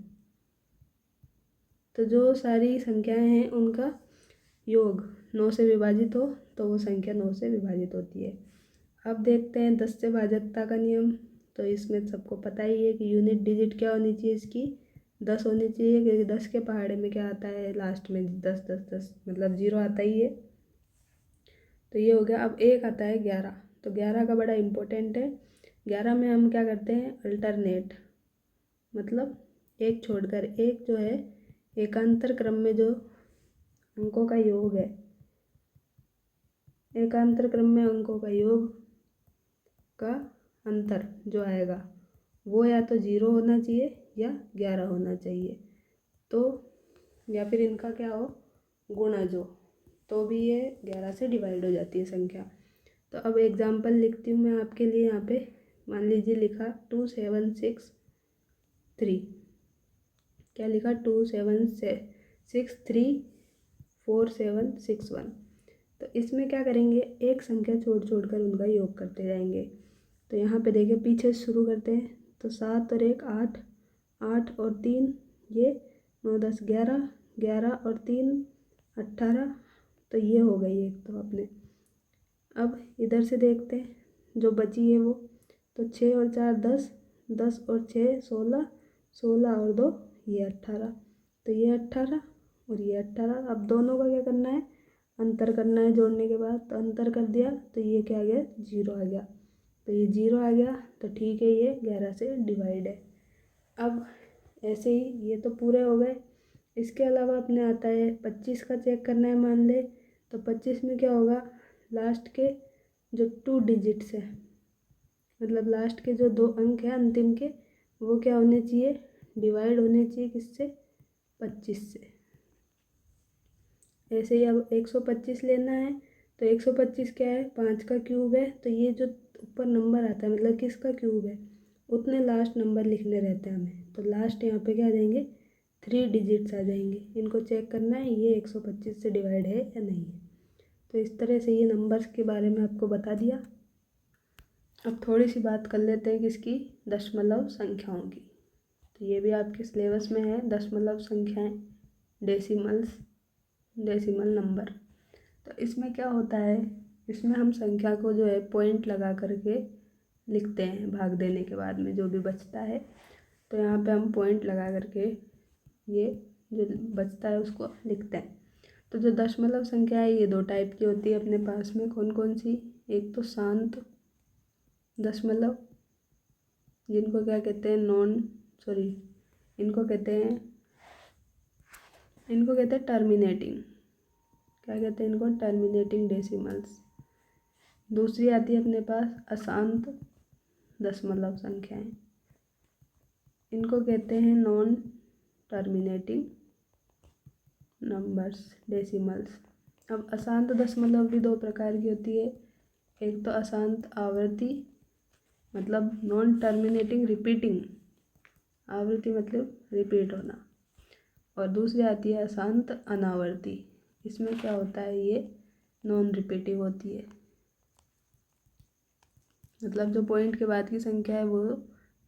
A: तो जो सारी संख्याएं हैं उनका योग 9 से विभाजित हो तो वो संख्या 9 से विभाजित होती है। अब देखते हैं 10 से भाजकता का नियम। तो इसमें सबको पता ही है कि यूनिट डिजिट क्या होनी चाहिए, इसकी 10 होनी चाहिए, क्योंकि 10 के पहाड़े में क्या आता है, लास्ट में 10 10 10 मतलब 0 आता ही है। तो ये हो गया। अब एक आता है 11, तो 11 का बड़ा इम्पोर्टेंट है। 11 में हम क्या करते हैं, अल्टरनेट, मतलब एक छोड़कर एक जो है एकांतर क्रम में जो अंकों का योग है, एकांतर क्रम में अंकों का योग का अंतर जो आएगा वो या तो 0 होना चाहिए या 11 होना चाहिए, तो या फिर इनका क्या हो, गुणा जो, तो भी ये 11 से डिवाइड हो जाती है संख्या। तो अब एग्जाम्पल लिखती हूँ मैं आपके लिए। यहाँ पे मान लीजिए लिखा 2763, क्या लिखा 27634761। तो इसमें क्या करेंगे, एक संख्या छोड़ छोड़ कर उनका योग करते जाएंगे। तो यहाँ पे देखिए पीछे शुरू करते हैं, तो 7 और 1 8, 8 और 3 ये 9 10 11, 11 और 3 18, तो ये हो गई एक तो अपने। अब इधर से देखते हैं जो बची है वो, तो 6 और 4 10, 10 और 6 16, 16 और 2 ये 18, तो ये 18 और ये 18। अब दोनों का क्या करना है, अंतर करना है जोड़ने के बाद। तो अंतर कर दिया तो ये क्या आ गया, 0 आ गया, तो ये 0 आ गया, तो ठीक है ये 11 से डिवाइड है। अब ऐसे ही ये तो पूरे हो गए। इसके अलावा अपने आता है 25 का चेक करना है मान ले, तो 25 में क्या होगा, लास्ट के जो 2 डिजिट्स है, मतलब लास्ट के जो 2 अंक हैं अंतिम के, वो क्या होने चाहिए, डिवाइड होने चाहिए किससे, 25 से। ऐसे ही अब 125 लेना है, तो 125 क्या है, 5 का क्यूब है, तो ये जो ऊपर नंबर आता है मतलब किसका क्यूब है, उतने लास्ट नंबर लिखने रहते हैं हमें। तो लास्ट यहाँ पे क्या आ जाएंगे, 3 डिजिट्स आ जाएंगे। इनको चेक करना है ये 125 से डिवाइड है या नहीं है। तो इस तरह से ये नंबर्स के बारे में आपको बता दिया। अब थोड़ी सी बात कर लेते हैं किसकी, दशमलव संख्याओं की। तो ये भी आपके सिलेबस में है, दशमलव संख्याएं, डेसिमल नंबर। तो इसमें क्या होता है, इसमें हम संख्या को जो है पॉइंट लगा करके लिखते हैं, भाग देने के बाद में जो भी बचता है, तो यहाँ पे हम पॉइंट लगा करके ये जो बचता है उसको लिखते हैं। तो जो दशमलव संख्या है ये 2 टाइप की होती है अपने पास में, कौन कौन सी, एक तो शांत दशमलव, जिनको क्या कहते हैं इनको कहते हैं टर्मिनेटिंग, क्या कहते हैं इनको, टर्मिनेटिंग डेसिमल्स, दूसरी आती है अपने पास अशांत दशमलव संख्याएं। इनको कहते हैं नॉन टर्मिनेटिंग नंबर्स, डेसिमल्स। अब अशांत दशमलव भी दो प्रकार की होती है। एक तो अशांत आवर्ती, मतलब नॉन टर्मिनेटिंग रिपीटिंग, आवृत्ति मतलब रिपीट होना, और दूसरी आती है अशांत अनावर्ती। इसमें क्या होता है, ये नॉन रिपीटिंग होती है, मतलब जो पॉइंट के बाद की संख्या है वो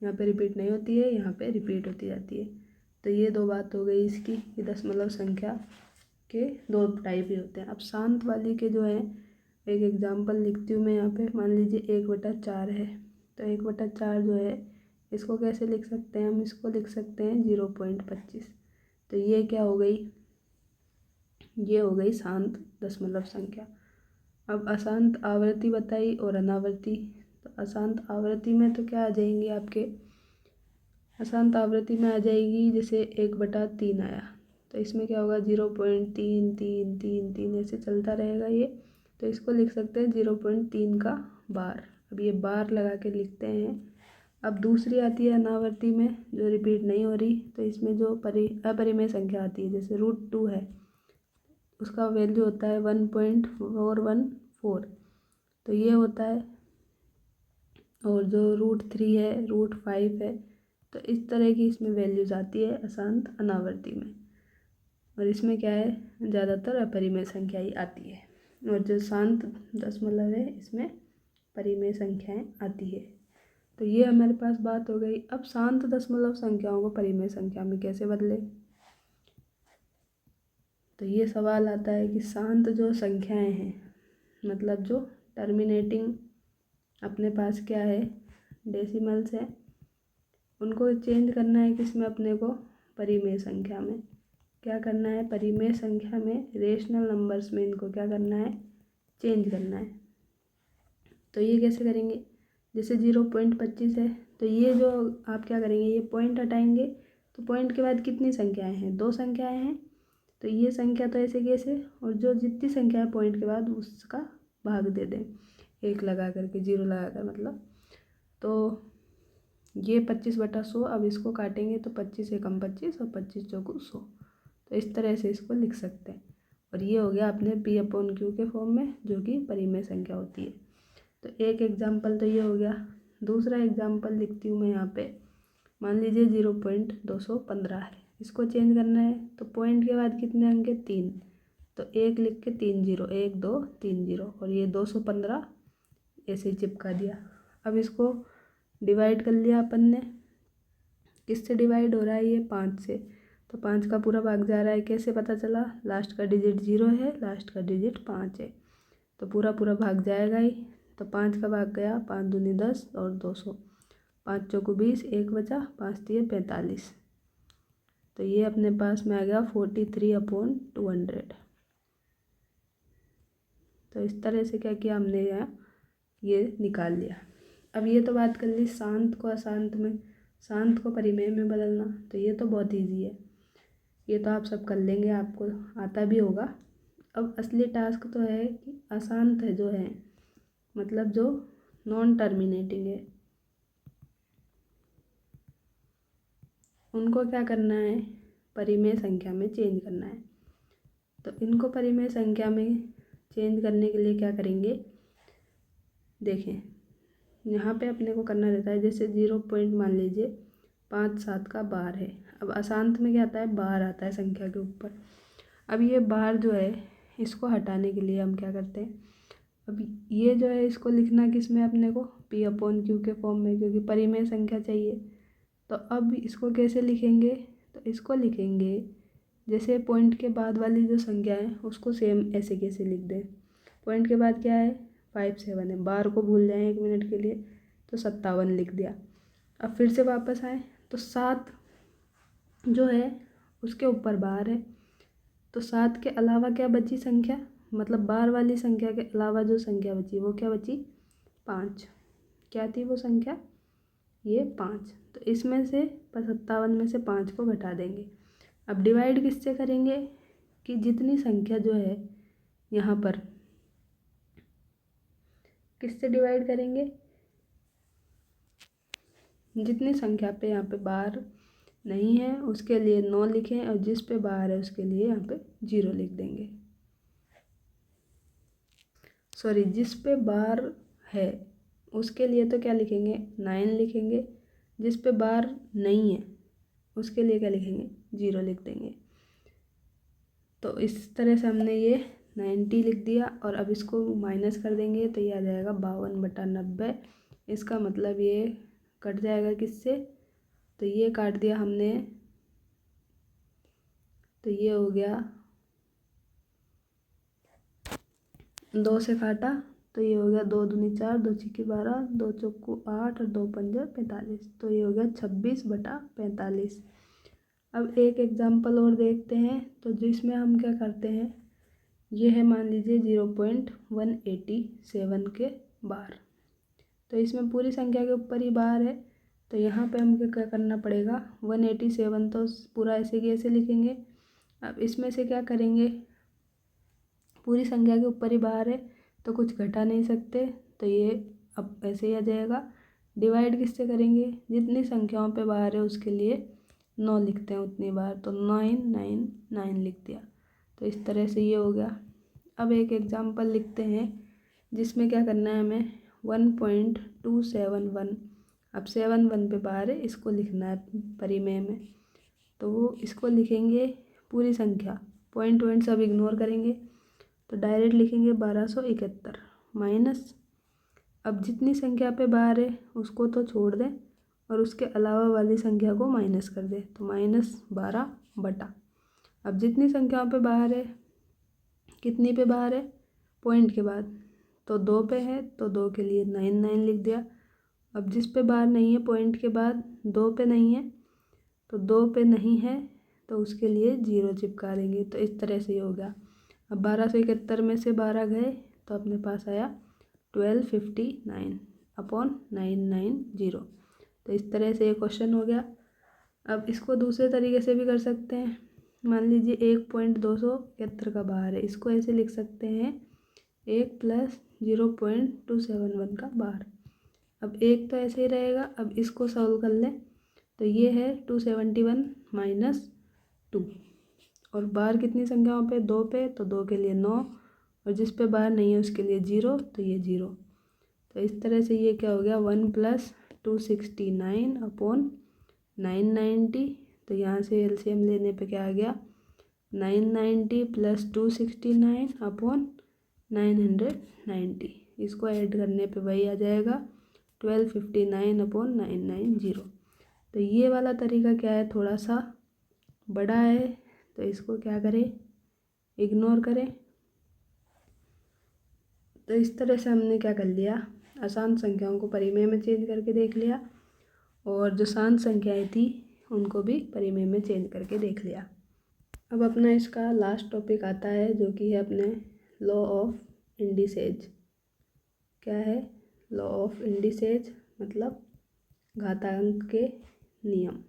A: यहाँ पे रिपीट नहीं होती है, यहाँ पे रिपीट होती जाती है। तो ये दो बात हो गई इसकी कि दशमलव संख्या के दो टाइप ही होते हैं। अब शांत वाली के जो है, एक एग्जांपल लिखती हूँ मैं यहाँ पे। मान लीजिए 1/4 है, तो 1/4 जो है इसको कैसे लिख सकते हैं हम, इसको लिख सकते हैं 0.25। तो ये क्या हो गई, ये हो गई शांत दशमलव संख्या। अब अशांत आवृत्ति बताई और अनावर्ती। तो अशांत आवृत्ति में तो क्या आ जाएंगे आपके, अशांत आवृत्ति में आ जाएगी जैसे 1/3 आया, तो इसमें क्या होगा 0.3333 ऐसे चलता रहेगा ये। तो इसको लिख सकते हैं 0.3 का बार। अब ये बार लगा के लिखते हैं। अब दूसरी आती है अनावर्ती में, जो रिपीट नहीं हो रही। तो इसमें जो अपरिमेय संख्या आती है, जैसे √2 है, उसका वैल्यू होता है 1.414, तो ये होता है। और जो √3 है, √5 है, तो इस तरह की इसमें वैल्यूज आती है अशांत अनावर्ती में। और इसमें क्या है, ज़्यादातर अपरिमेय संख्या ही आती है। और जो शांत दशमलव है, इसमें परिमेय संख्याएं आती है। तो ये हमारे पास बात हो गई। अब शांत दशमलव संख्याओं को परिमेय संख्या में कैसे बदले, तो ये सवाल आता है कि शांत जो संख्याएं हैं, मतलब जो टर्मिनेटिंग अपने पास क्या है, डेसिमल्स है, उनको चेंज करना है किसमें अपने को, परिमेय संख्या में। क्या करना है, परिमेय संख्या में, रेशनल नंबर्स में इनको क्या करना है, चेंज करना है। तो ये कैसे करेंगे, जैसे 0.25 है, तो ये जो आप क्या करेंगे, ये पॉइंट हटाएंगे। तो पॉइंट के बाद कितनी संख्याएं हैं, दो संख्याएं हैं, तो ये संख्या तो ऐसे कैसे, और जो जितनी संख्या है पॉइंट के बाद उसका भाग दे दें, 1 लगा करके, 0 लगा कर मतलब। तो ये 25/100, अब इसको काटेंगे तो 25 एकम 25 और 25 चौको 100। तो इस तरह से इसको लिख सकते हैं। और ये हो गया अपने P/Q के फॉर्म में, जो कि परिमेय संख्या होती है। तो एक एग्जाम्पल तो ये हो गया। दूसरा एग्जाम्पल लिखती हूँ मैं यहाँ पे। मान लीजिए 0.215 है, इसको चेंज करना है। तो पॉइंट के बाद कितने अंक है, 3, तो 1 लिख के 3 0, 1 2 3 0, और ये 215 ऐसे ही चिपका दिया। अब इसको डिवाइड कर लिया अपन ने, किससे डिवाइड हो रहा है, ये 5 से। तो 5 का पूरा भाग जा रहा है, कैसे पता चला, लास्ट का डिजिट 0 है, लास्ट का डिजिट 5 है, तो पूरा पूरा भाग जाएगा ही। तो 5 का भाग गया, 5 दूनी 10 और 200, 5 चौको 20, 1 बचा, 5 3 45। तो ये अपने पास में आ गया 43/200। तो इस तरह से क्या किया हमने, यहाँ ये निकाल लिया। अब ये तो बात कर ली शांत को अशांत में, शांत को परिमेय में बदलना। तो ये तो बहुत इजी है, ये तो आप सब कर लेंगे, आपको आता भी होगा। अब असली टास्क तो है कि अशांत है जो है, मतलब जो नॉन टर्मिनेटिंग है, उनको क्या करना है, परिमेय संख्या में चेंज करना है। तो इनको परिमेय संख्या में चेंज करने के लिए क्या करेंगे, देखें यहाँ पे अपने को करना रहता है, जैसे 0 पॉइंट मान लीजिए 5 7 का बार है। अब अशांत में क्या आता है, बार आता है संख्या के ऊपर। अब ये बार जो है, इसको हटाने के लिए हम क्या करते हैं, अब ये जो है इसको लिखना किस में अपने को, P/Q के फॉर्म में, क्योंकि परिमेय संख्या चाहिए। तो अब इसको कैसे लिखेंगे, तो इसको लिखेंगे जैसे पॉइंट के बाद वाली जो संख्या है उसको सेम ऐसे कैसे लिख दें। पॉइंट के बाद क्या है, 5 7 है, बार को भूल जाएं 1 मिनट के लिए, तो 57 लिख दिया। अब फिर से वापस आए तो 7 जो है उसके ऊपर बार है, तो 7 के अलावा क्या बची संख्या, मतलब बार वाली संख्या के अलावा जो संख्या बची वो क्या बची, 5। क्या थी वो संख्या, ये 5। तो इसमें से 57 में से 5 को घटा देंगे। अब डिवाइड किससे करेंगे, कि जितनी संख्या जो है यहाँ पर किससे डिवाइड करेंगे, जितनी संख्या पे यहाँ पे बार नहीं है उसके लिए 9 लिखें और जिस पे बार है उसके लिए यहाँ पे 0 लिख देंगे। सॉरी, जिस पे बार है उसके लिए तो क्या लिखेंगे 9 लिखेंगे, जिस पे बार नहीं है उसके लिए क्या लिखेंगे 0 लिख देंगे। तो इस तरह से हमने ये 90 लिख दिया और अब इसको माइनस कर देंगे तो ये आ जाएगा 52/90। इसका मतलब ये कट जाएगा किससे, तो ये काट दिया हमने, तो ये हो गया 2 से काटा तो ये हो गया 2 दूनी 4, 2 छिक्की 12, 2 चौको 8 और 2 पंजे 45, तो ये हो गया 26/45। अब एक एग्जाम्पल और देखते हैं, तो जिसमें हम क्या करते हैं, ये है मान लीजिए 0.187 के बार, तो इसमें पूरी संख्या के ऊपर ही बार है, तो यहाँ पे हमको क्या करना पड़ेगा 187 तो पूरा ऐसे की ऐसे लिखेंगे। अब इसमें से क्या करेंगे, पूरी संख्या के ऊपर ही बार है तो कुछ घटा नहीं सकते, तो ये अब ऐसे ही आ जाएगा। डिवाइड किससे करेंगे, जितनी संख्याओं पे बार है उसके लिए 9 लिखते हैं उतनी बार, तो 999 लिख दिया। तो इस तरह से ये हो गया। अब एक एग्जाम्पल लिखते हैं जिसमें क्या करना है हमें 1.271, अब 71 पे बार है इसको लिखना है परिमेय में, तो वो इसको लिखेंगे पूरी संख्या, पॉइंट सब इग्नोर करेंगे, तो डायरेक्ट लिखेंगे 1271 माइनस, अब जितनी संख्या पे बार है उसको तो छोड़ दें और उसके अलावा वाली संख्या को माइनस कर दें, तो -12 बटा, अब जितनी संख्याओं पे बाहर है, कितनी पे बाहर है पॉइंट के बाद, तो 2 पे है तो 2 के लिए 99 लिख दिया। अब जिस पे बाहर नहीं है पॉइंट के बाद 2 पे नहीं है, तो 2 पे नहीं है तो उसके लिए 0 चिपका देंगे, तो इस तरह से ये हो गया। अब 1271 में से 12 गए तो अपने पास आया 1259/990, तो इस तरह से ये क्वेश्चन हो गया। अब इसको दूसरे तरीके से भी कर सकते हैं, मान लीजिए 1.271 का बार है, इसको ऐसे लिख सकते हैं 1 + 0.271 का बार। अब एक तो ऐसे ही रहेगा, अब इसको सॉल्व कर लें तो ये है 271 - 2, और बार कितनी संख्याओं पे 2 पे, तो 2 के लिए 9 और जिस पे बार नहीं है उसके लिए 0, तो ये 0, तो इस तरह से ये क्या हो गया 1 + 269/990, तो यहाँ से एलसीएम लेने पे क्या आ गया 990 + 269/990, इसको ऐड करने पे वही आ जाएगा 1259/990। तो ये वाला तरीका क्या है, थोड़ा सा बड़ा है, तो इसको क्या करें इग्नोर करें। तो इस तरह से हमने क्या कर लिया, आसान संख्याओं को परिमेय में चेंज करके देख लिया और जो शांत संख्याएं थी उनको भी परिमेय में चेंज करके देख लिया। अब अपना इसका लास्ट टॉपिक आता है जो कि है अपने लॉ ऑफ इंडिसेज। क्या है लॉ ऑफ इंडिसेज, मतलब घातांक के नियम।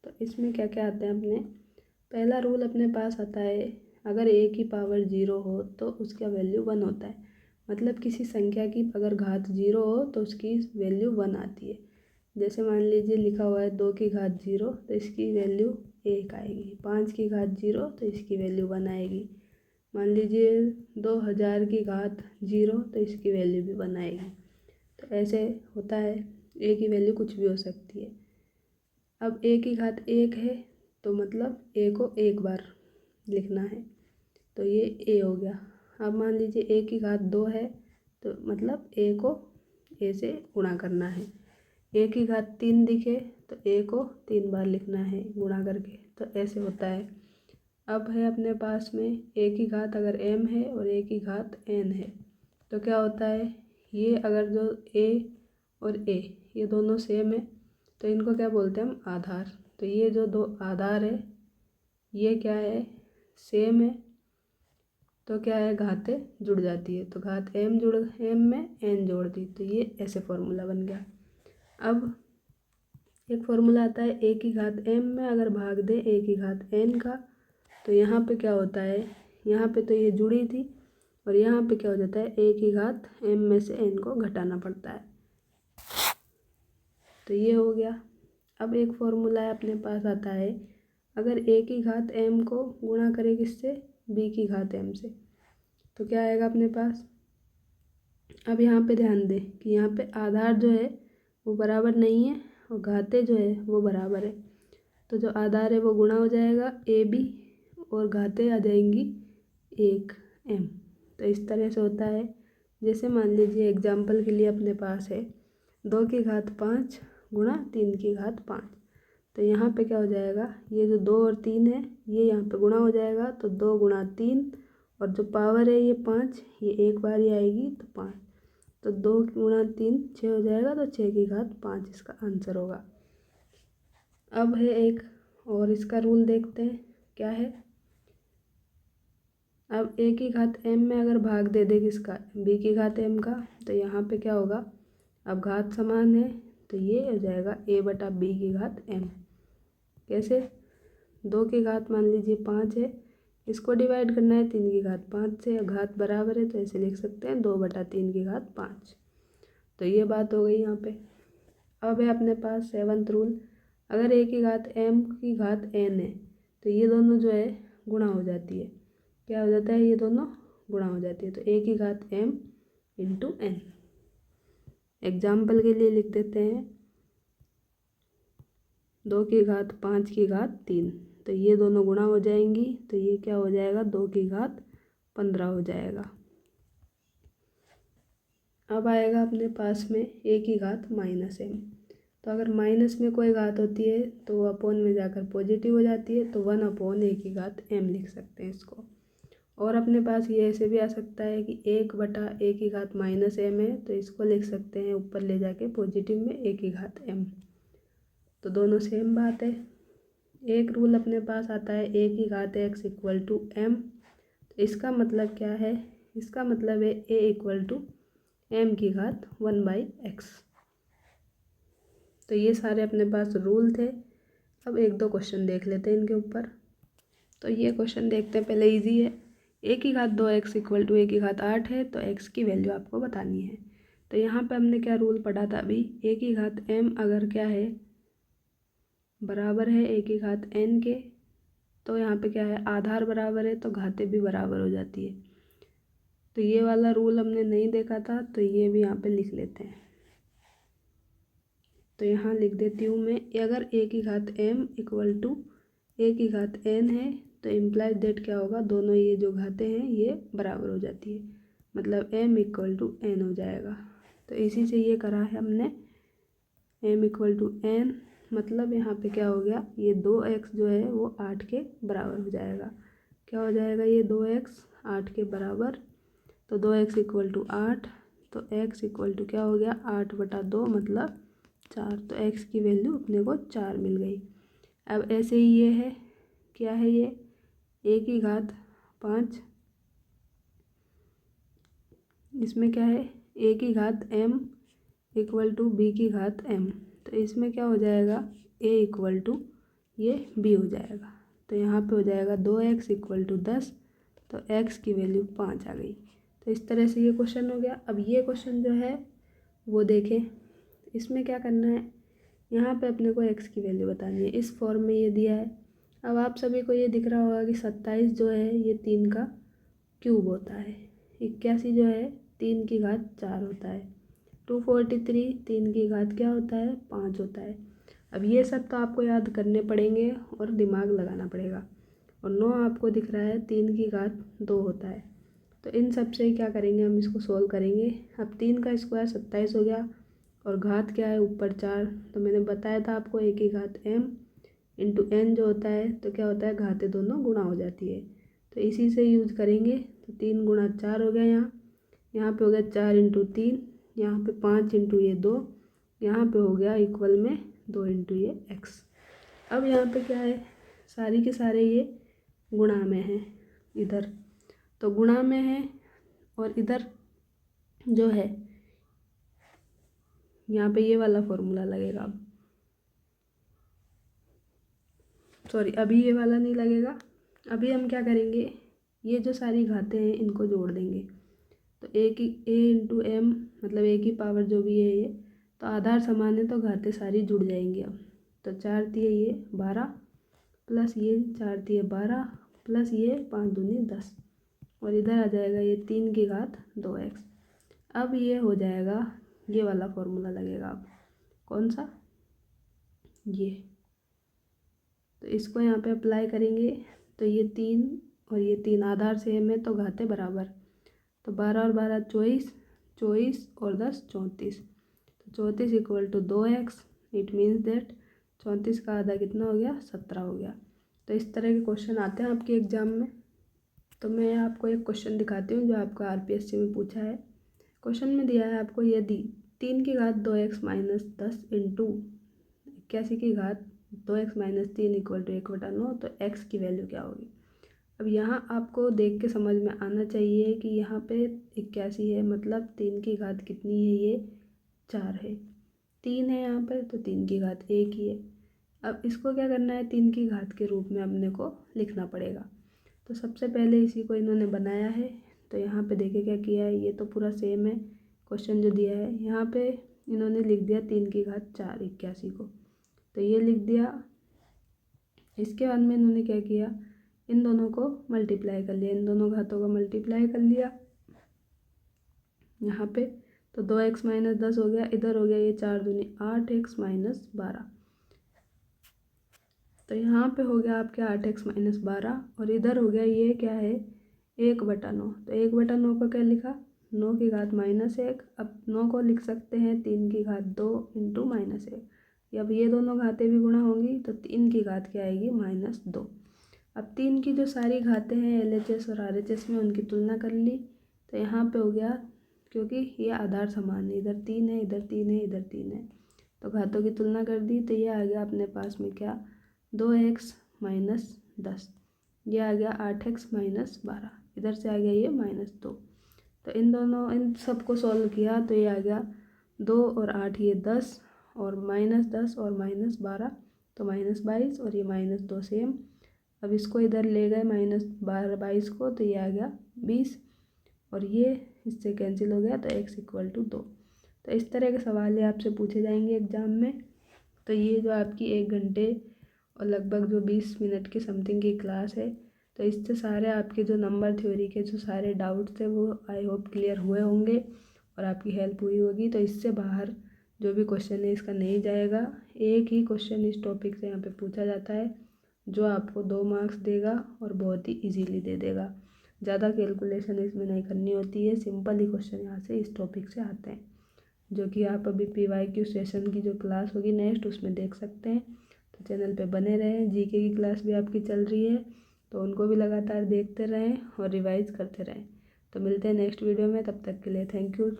A: तो इसमें क्या क्या आता है, अपने पहला रूल अपने पास आता है, अगर a की पावर 0 हो तो उसका वैल्यू 1 होता है, मतलब किसी संख्या की अगर घात 0 हो तो उसकी वैल्यू 1 आती है। जैसे मान लीजिए लिखा हुआ है 2 की घात 0 तो इसकी वैल्यू 1 आएगी, 5 की घात 0 तो इसकी वैल्यू 1 आएगी, मान लीजिए 2000 की घात 0 तो इसकी वैल्यू भी 1 आएगी। तो ऐसे होता है, a की वैल्यू कुछ भी हो सकती है। अब a की घात 1 है तो मतलब a को एक बार लिखना है, तो ये a हो गया। अब मान लीजिए a की घात 2 है तो मतलब a को a से गुणा करना है। a की घात 3 दिखे तो a को 3 बार लिखना है गुणा करके, तो ऐसे होता है। अब है अपने पास में a की घात अगर m है और a की घात n है तो क्या होता है, ये अगर जो a और a ये दोनों सेम है तो इनको क्या बोलते हैं हम आधार, तो ये जो दो आधार है ये क्या है सेम है, तो क्या है घातें जुड़ जाती है, तो घात m में n जोड़ दी, तो ये ऐसे फॉर्मूला बन गया। अब एक फॉर्मूला आता है a की घात m में अगर भाग दे a की घात n का, तो यहाँ पे क्या होता है, यहाँ पे तो ये जुड़ी थी और यहाँ पे क्या हो जाता है, a की घात m में से n को घटाना पड़ता है। तो ये हो गया। अब एक फॉर्मूला अपने पास आता है, अगर a की घात m को गुणा करें किससे, b की घात m से, तो क्या आएगा अपने पास। अब यहाँ पे ध्यान दें कि यहाँ पे आधार जो है वो बराबर नहीं है और घातें जो है वो बराबर है। तो जो आधार है वो गुणा हो जाएगा ए बी और घातें आ जाएंगी 1m। तो इस तरह से होता है। जैसे मान लीजिए एग्जाम्पल के लिए अपने पास है 2 की घात 5 गुणा 3 की घात 5। तो यहाँ पे क्या हो जाएगा, ये जो 2 और 3 है ये यहाँ पे गुणा हो जाएगा, तो 2 गुणा 3 और जो पावर है ये 5, ये एक बार ही आएगी तो 5, तो 2 गुणा 3 6 हो जाएगा, तो 6 की घात 5 इसका आंसर होगा। अब है एक और इसका रूल देखते हैं क्या है। अब a की घात m में अगर भाग दे दे किसका, b की घात m का, तो यहाँ पे क्या होगा, अब घात समान है तो ये हो जाएगा a बटा b की घात m। कैसे, 2 की घात मान लीजिए 5 है, इसको डिवाइड करना है 3 की घात 5 से, घात बराबर है तो ऐसे लिख सकते हैं 2 बटा 3 की घात 5। तो ये बात हो गई यहाँ पे। अब है अपने पास 7th रूल, अगर a की घात m की घात n है तो ये दोनों जो है गुणा हो जाती है। क्या हो जाता है, ये दोनों गुणा हो जाती है, तो a की घात m इंटू n। एग्जाम्पल के लिए लिख देते हैं 2 की घात 5 की घात 3, तो ये दोनों गुणा हो जाएंगी, तो ये क्या हो जाएगा 2 की घात 15 हो जाएगा। अब आएगा अपने पास में a की घात माइनस m। तो अगर माइनस में कोई घात होती है तो वो अपोन में जाकर पॉजिटिव हो जाती है, तो 1 अपॉन a की घात m लिख सकते हैं इसको। और अपने पास ये ऐसे भी आ सकता है कि 1 बटा a की घात माइनस m है, तो इसको लिख सकते हैं ऊपर ले जाके पॉजिटिव में a की घात m। तो दोनों सेम बात है। एक रूल अपने पास आता है a की घात x इक्वल टू m। तो इसका मतलब क्या है, इसका मतलब है a इक्वल टू m की घात 1/x। तो ये सारे अपने पास रूल थे। अब एक दो क्वेश्चन देख लेते हैं इनके ऊपर। तो ये क्वेश्चन देखते हैं, पहले इजी है। a की घात 2x इक्वल टू a की घात 8 है, तो x की वैल्यू आपको बतानी है। तो यहाँ पे हमने क्या रूल पढ़ा था अभी, a की घात m अगर क्या है बराबर है a की घात n के, तो यहाँ पे क्या है आधार बराबर है तो घातें भी बराबर हो जाती है। तो ये वाला रूल हमने नहीं देखा था, तो ये भी यहाँ पे लिख लेते हैं। तो यहाँ लिख देती हूँ मैं, अगर a की घात m इक्वल टू a की घात n है तो इम्प्लाइज दैट क्या होगा, दोनों ये जो घातें हैं ये बराबर हो जाती है, मतलब m इक्वल टू n हो जाएगा। तो इसी से ये करा है हमने, m इक्वल टू n, मतलब यहाँ पे क्या हो गया, ये 2x जो है वो 8 के बराबर हो जाएगा। क्या हो जाएगा, ये 2x 8 के बराबर, तो 2x इक्वल टू 8, तो x इक्वल टू क्या हो गया 8 बटा 2 मतलब 4। तो x की वैल्यू अपने को 4 मिल गई। अब ऐसे ही ये है, क्या है ये a की घात 5, इसमें क्या है a की घात m इक्वल टू b की घात m। तो इसमें क्या हो जाएगा a इक्वल टू ये b हो जाएगा। तो यहाँ पे हो जाएगा 2x इक्वल टू 10, तो x की वैल्यू 5 आ गई। तो इस तरह से ये क्वेश्चन हो गया। अब ये क्वेश्चन जो है वो देखें, इसमें क्या करना है, यहाँ पे अपने को x की वैल्यू बतानी है। इस फॉर्म में ये दिया है। अब आप सभी को ये दिख रहा होगा कि 27 जो है ये 3 का क्यूब होता है, 81 जो है 3 की घात 4 होता है, 243 3 की घात क्या होता है 5 होता है। अब ये सब तो आपको याद करने पड़ेंगे और दिमाग लगाना पड़ेगा। और 9 आपको दिख रहा है 3 की घात 2 होता है। तो इन सब से क्या करेंगे, हम इसको सोल्व करेंगे। अब 3 का स्क्वायर 27 हो गया और घात क्या है ऊपर 4, तो मैंने बताया था आपको a की घात m इंटू n जो होता है, तो क्या होता है घातें दोनों गुणा हो जाती है। तो इसी से यूज करेंगे। तो 3 गुणा 4 हो गया, यहाँ पे हो गया 4 इंटू 3, यहाँ पे 5 इंटू ये 2, यहाँ पे हो गया इक्वल में 2 इंटू ये x। अब यहाँ पे क्या है, सारी के सारे ये गुणा में है इधर, तो गुणा में है और इधर जो है यहाँ पे ये वाला फॉर्मूला लगेगा। अब सॉरी, अभी ये वाला नहीं लगेगा। अभी हम क्या करेंगे, ये जो सारी घातें हैं इनको जोड़ देंगे। तो a इंटू m मतलब a की पावर जो भी है ये, तो आधार समान है तो घातें सारी जुड़ जाएंगी। अब तो 4 तिये ये 12 प्लस ये 4 तिये 12 प्लस ये 5 दूनी 10 और इधर आ जाएगा ये 3 की घात 2x। अब ये हो जाएगा, ये वाला फॉर्मूला लगेगा। अब कौन सा, ये, तो इसको यहाँ पे अप्लाई करेंगे। तो ये 3 और ये 3 आधार सेम है तो घातें बराबर, तो 12 और 12 24, 24 और 10 34, तो 34 equal to 2x। It means that 34 का आधा कितना हो गया, 17 हो गया। तो इस तरह के क्वेश्चन आते हैं आपके एग्जाम में। तो मैं आपको एक क्वेश्चन दिखाती हूँ जो आपको RPSC में पूछा है। क्वेश्चन में दिया है आपको, यदि 3 की घात 2x माइनस 10 इंटू 81 की घात 2x माइनस 3 इक्वल टू 1/9, तो x की वैल्यू क्या होगी। अब यहाँ आपको देख के समझ में आना चाहिए कि यहाँ पे 81 है, मतलब 3 की घात कितनी है, ये 4 है। 3 है यहाँ पर तो 3 की घात 1 ही है। अब इसको क्या करना है, 3 की घात के रूप में अपने को लिखना पड़ेगा। तो सबसे पहले इसी को इन्होंने बनाया है। तो यहाँ पे देखिए क्या किया है, ये तो पूरा सेम है क्वेश्चन जो दिया है। यहाँ पे इन्होंने लिख दिया 3 की घात 4 81 को, तो ये लिख दिया। इसके बाद में इन्होंने क्या किया, इन दोनों को मल्टीप्लाई कर लिया, इन दोनों घातों को मल्टीप्लाई कर लिया यहाँ पे। तो 2x माइनस 10 हो गया, इधर हो गया ये 4 दूनी 8x माइनस 12, तो यहाँ पे हो गया आपके 8x माइनस 12 और इधर हो गया ये क्या है 1/9। तो 1/9 को क्या लिखा, 9 की घात -1। अब 9 को लिख सकते हैं 3 की घात 2 इंटू -1। अब ये दोनों घातें भी गुणा होंगी तो 3 की घात क्या आएगी, -2। अब 3 की जो सारी घातें हैं LHS और RHS में उनकी तुलना कर ली। तो यहाँ पे हो गया, क्योंकि ये आधार समान है, इधर 3 है, इधर 3 है, इधर 3 है, तो घातों की तुलना कर दी। तो ये आ गया अपने पास में क्या, 2x माइनस 10, ये आ गया 8x माइनस 12, इधर से आ गया ये -2। तो इन सबको सॉल्व किया तो ये आ गया 2 और 8 ये 10 और -10 और -12 तो -22 और ये -2 सेम। अब इसको इधर ले गए -22 को, तो ये आ गया 20 और ये इससे कैंसिल हो गया, तो x इक्वल टू 2। तो इस तरह के सवाल ये आपसे पूछे जाएंगे एग्जाम में। तो ये जो आपकी 1 घंटे और लगभग जो 20 मिनट की समथिंग की क्लास है, तो इससे सारे आपके जो नंबर थ्योरी के जो सारे डाउट्स थे वो आई होप क्लियर हुए होंगे और आपकी हेल्प हुई होगी। तो इससे बाहर जो भी क्वेश्चन है इसका नहीं जाएगा। एक ही क्वेश्चन इस टॉपिक से यहाँ पे पूछा जाता है जो आपको 2 मार्क्स देगा और बहुत ही इजीली दे देगा। ज़्यादा कैलकुलेशन इसमें नहीं करनी होती है, सिंपल ही क्वेश्चन यहाँ से इस टॉपिक से आते हैं, जो कि आप अभी PYQ सेशन की जो क्लास होगी नेक्स्ट उसमें देख सकते हैं। तो चैनल पे बने रहें, GK की क्लास भी आपकी चल रही है तो उनको भी लगातार देखते रहें और रिवाइज करते रहें। तो मिलते हैं नेक्स्ट वीडियो में, तब तक के लिए थैंक यू।